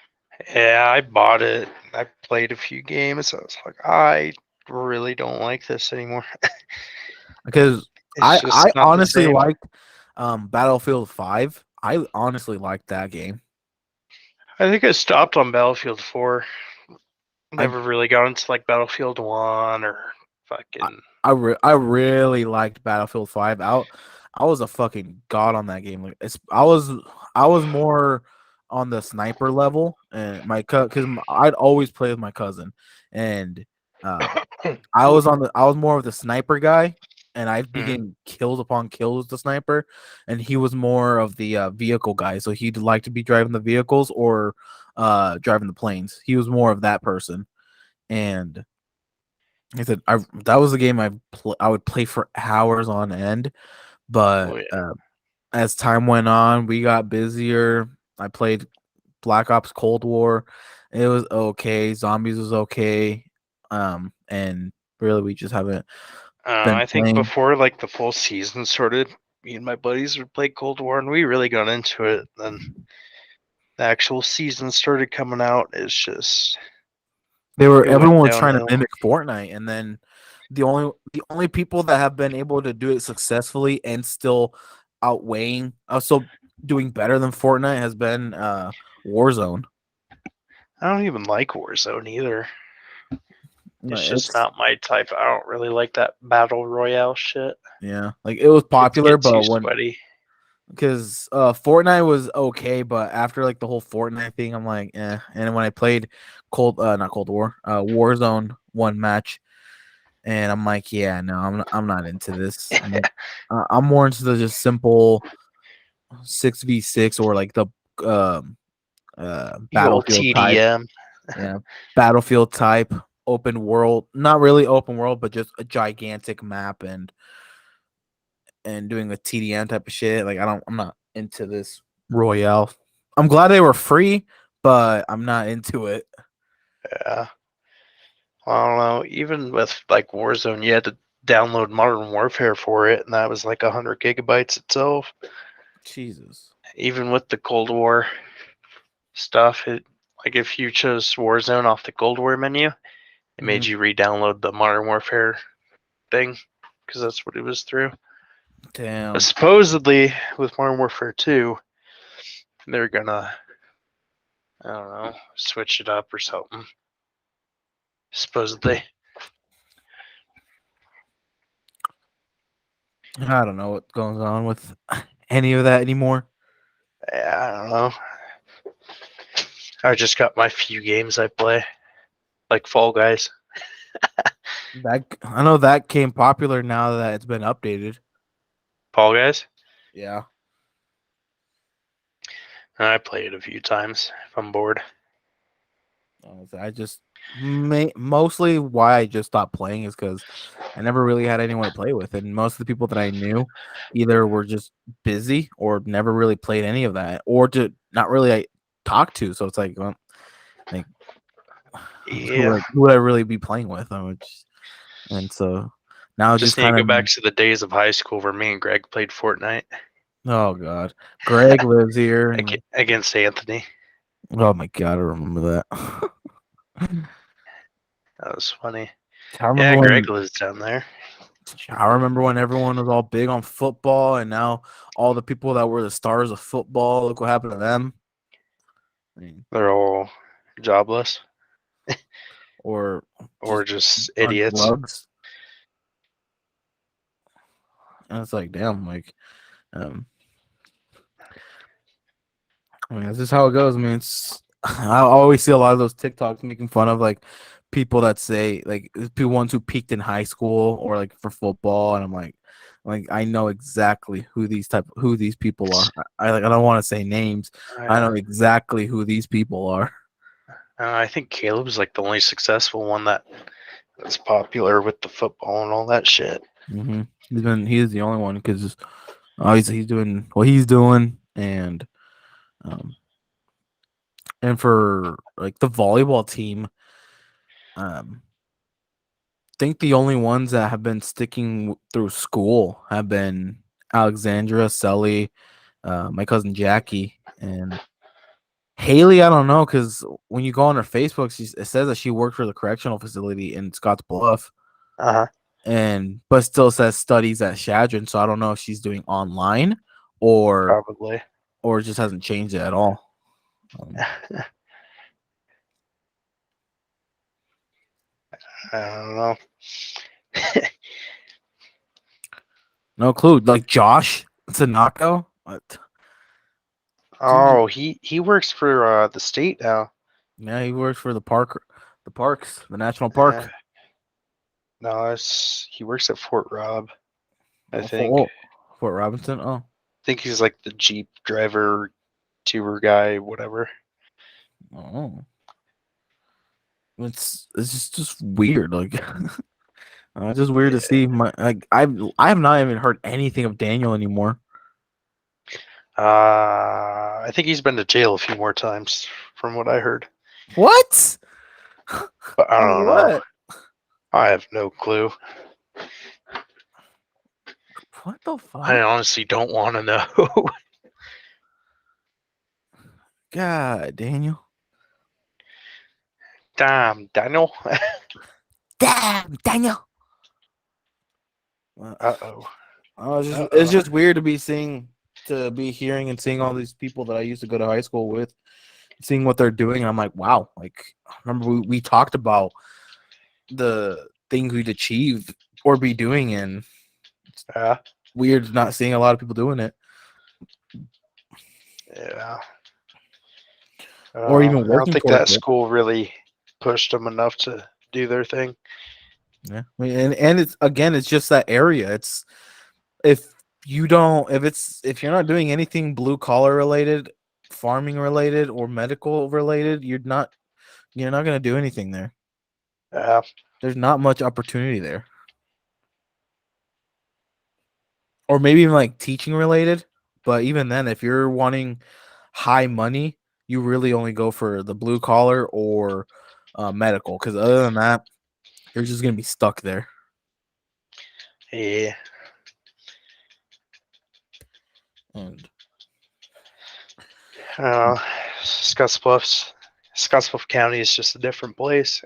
Yeah, I bought it. I played a few games. I was like, I really don't like this anymore. Because It's just I not the honestly same. liked Battlefield 5. I honestly liked that game. I think I stopped on Battlefield 4. I- Never really got into like Battlefield 1 or fucking. I really liked Battlefield 5. I was a fucking god on that game. Like I was more on the sniper level, and because I'd always play with my cousin, and um, I was more of the sniper guy, and I'd be Mhm. getting kills upon kills with the sniper, and he was more of the vehicle guy. So he'd like to be driving the vehicles or driving the planes. He was more of that person, and I said that was a game I would play for hours on end, but Oh yeah. as time went on, we got busier. I played Black Ops Cold War. It was okay. Zombies was okay. And really we just haven't been I think playing. before like the full season started, me and my buddies would play Cold War, and we really got into it. Then the actual season started coming out. It's just it went Everyone was trying to downhill. mimic Fortnite, and then the only people that have been able to do it successfully and still still doing better than Fortnite has been Warzone. I don't even like Warzone either. It's just It's not my type. I don't really like that battle royale shit. Yeah, like it was It popular, gets but too when sweaty. because Fortnite was okay, but after like the whole Fortnite thing, I'm like, eh. And when I played not Cold War, Warzone one match, and I'm like, yeah, no, I'm not into this. I'm more into the just simple 6v6 or like the um The old battlefield type, TDM. yeah, battlefield type open world, not really open world, but just a gigantic map and doing the TDM type of shit. Like I'm not into this Royale. I'm glad they were free, but I'm not into it. Yeah. I don't know. Even with like Warzone, you had to download Modern Warfare for it, and that was like 100 gigabytes itself. Jesus. Even with the Cold War stuff, it like if you chose Warzone off the Cold War menu, it made you re-download the Modern Warfare thing because that's what it was through. Damn. But supposedly with Modern Warfare 2, they're gonna I don't know switch it up or something. Supposedly. I don't know what goes on with any of that anymore. Yeah, I don't know. I just got my few games I play, like Fall Guys. I know that came popular now that it's been updated. Fall Guys. Yeah. I play it a few times if I'm bored. I just mostly why I just stopped playing is because I never really had anyone to play with, and most of the people that I knew either were just busy or never really played any of that, or to not really talk to. So it's like, well, like Yeah, who would I really be playing with? And so now just just need to kind go of back to the days of high school where me and Greg played Fortnite oh god, Greg lives here, and against Anthony. oh my god, I remember that. That was funny. I remember Yeah, Greg when lives down there. I remember when everyone was all big on football, and now all the people that were the stars of football, look what happened to them. I mean, They're all jobless or or just just on idiots. drugs. And it's like, damn, like, um, I mean, that's just how it goes. I mean, I always see a lot of those TikToks making fun of like people that say like people ones who peaked in high school or like for football, and I'm like I know exactly who these people are. I don't want to say names. I know exactly who these people are. I think Caleb's like the only successful one that's popular with the football and all that shit. Mm-hmm. He's the only one because he's doing what he's doing, um and for like the volleyball team, um think the only ones that have been sticking through school have been Alexandra, Sully, my cousin Jackie, and Haley. I don't know because when you go on her Facebook, it says that she worked for the correctional facility in Scotts Bluff, Uh huh. but still says studies at Shadron. So I don't know if she's doing online or Probably. just hasn't changed it at all. I don't know. No clue. Like Josh Tanaka? What? Oh, he works for the state now. Yeah, he works for the parks, the national Yeah. park. No, he works at Fort Rob. I Oh, think. Fort Robinson. Oh, I think he's like the Jeep driver, tour guy, whatever. oh. It's just weird. Like, it's just weird to see. I have not even heard anything of Daniel anymore. I think he's been to jail a few more times, from what I heard. What? But I For don't know. what? I have no clue. What the fuck? I honestly don't want to know. God, Daniel. Damn, Daniel. Damn, Daniel. Uh-oh. It's just weird to be hearing and seeing all these people that I used to go to high school with, seeing what they're doing, and I'm like, wow. Like, remember we talked about the things we'd achieve or be doing, and it's Yeah. weird not seeing a lot of people doing it. Yeah. Or even I don't working think towards that it. school really pushed them enough to do their thing. Yeah, I mean, and it's just that area. It's if if you're not doing anything blue collar related, farming related, or medical related, you're not gonna do anything there. Yeah. There's not much opportunity there. Or maybe even like teaching related. But even then, if you're wanting high money, you really only go for the blue collar or medical. Because other than that, you're just gonna be stuck there. Yeah. And Scottsbluff County is just a different place.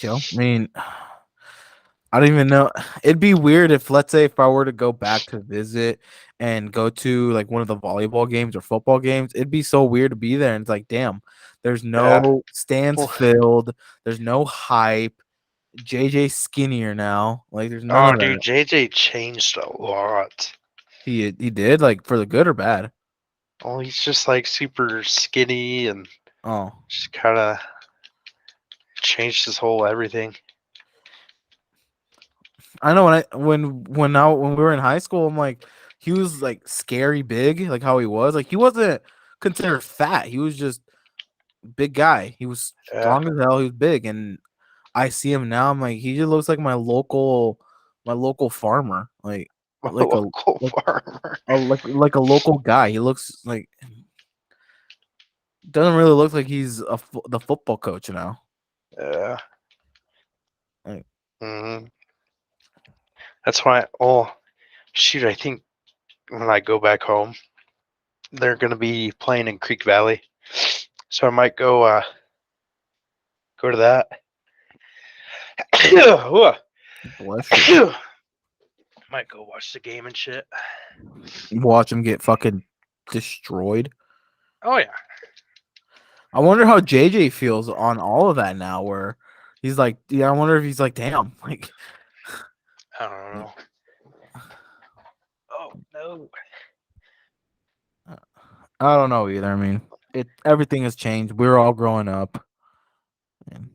I mean, I don't even know. It'd be weird if, let's say, if I were to go back to visit and go to like one of the volleyball games or football games, it'd be so weird to be there. And it's like, damn, there's Yeah. no stands Well, filled. There's no hype. JJ's skinnier now. Like, there's none oh, of dude, that. JJ changed a lot. He did, like, for the good or bad. Well, he's just like super skinny and Oh, just kind of changed his whole everything. I know when we were in high school, I'm like, he was like scary big, like how he was. Like, he wasn't considered fat. He was just big guy. He was Yeah. strong as hell. He was big, and I see him now. I'm like, he just looks like my local farmer, like a Local like farmer. like a local guy. He looks like doesn't really look like he's the football coach now. Yeah. Like, hmm That's why. Oh, shoot! I think when I go back home, they're gonna be playing in Creek Valley, so I might go to that. bless you. Might go watch the game and shit. Watch him get fucking destroyed. Oh yeah. I wonder how JJ feels on all of that now. Where he's like, yeah, I wonder if he's like, damn, like, I don't know. Oh no. I don't know either. I mean, everything has changed. We're all growing up. And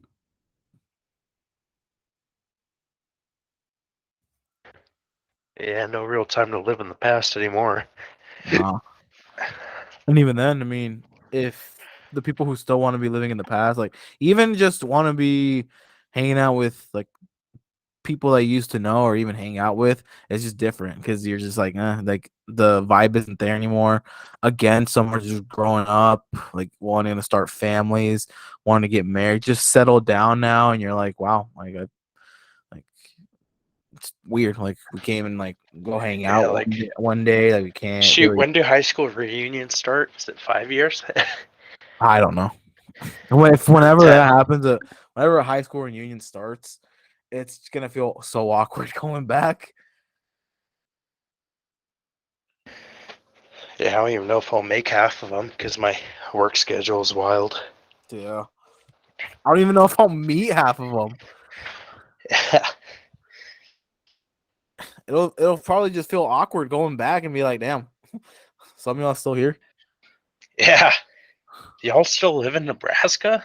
Yeah, no real time to live in the past anymore. nah. And even then, I mean, if the people who still want to be living in the past, like even just want to be hanging out with like people that you used to know or even hang out with, it's just different because you're just like the vibe isn't there anymore. Again, someone's just growing up, like wanting to start families, wanting to get married, just settle down now, and you're like, wow, like it's weird. Like we can't even like go hang Yeah, out like one day. Like we can't shoot. really. When do high school reunions start? Is it 5 years? I don't know. Whenever Ten. that happens, whenever a high school reunion starts, it's gonna feel so awkward going back. Yeah, I don't even know if I'll make half of them because my work schedule is wild. Yeah. I don't even know if I'll meet half of them. It'll probably just feel awkward going back and be like, damn, some of y'all still here. Yeah. Y'all still live in Nebraska?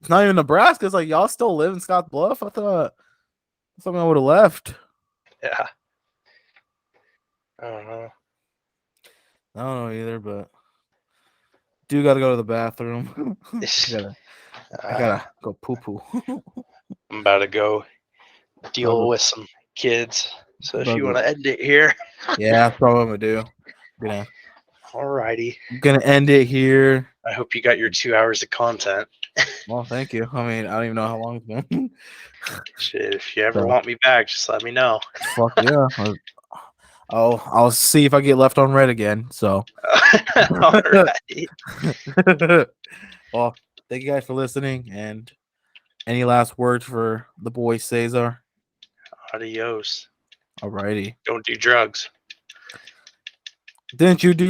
It's not even Nebraska. It's like y'all still live in Scotts Bluff. I thought some of y'all would have left. Yeah. I don't know. I don't know either, but do gotta go to the bathroom. I gotta go poo poo. I'm about to go deal with some kids. So if you want to end it here. Yeah, that's probably what I'm gonna do. Alrighty. Gonna end it here. I hope you got your 2 hours of content. Well, thank you. I mean, I don't even know how long it's been. Shit, if you ever So- want me back, just let me know. Fuck yeah. I'll see if I get left on red again. So Alrighty. well, thank you guys for listening. And any last words for the boy Ceasar? Adios. Alrighty. Don't do drugs. Didn't you do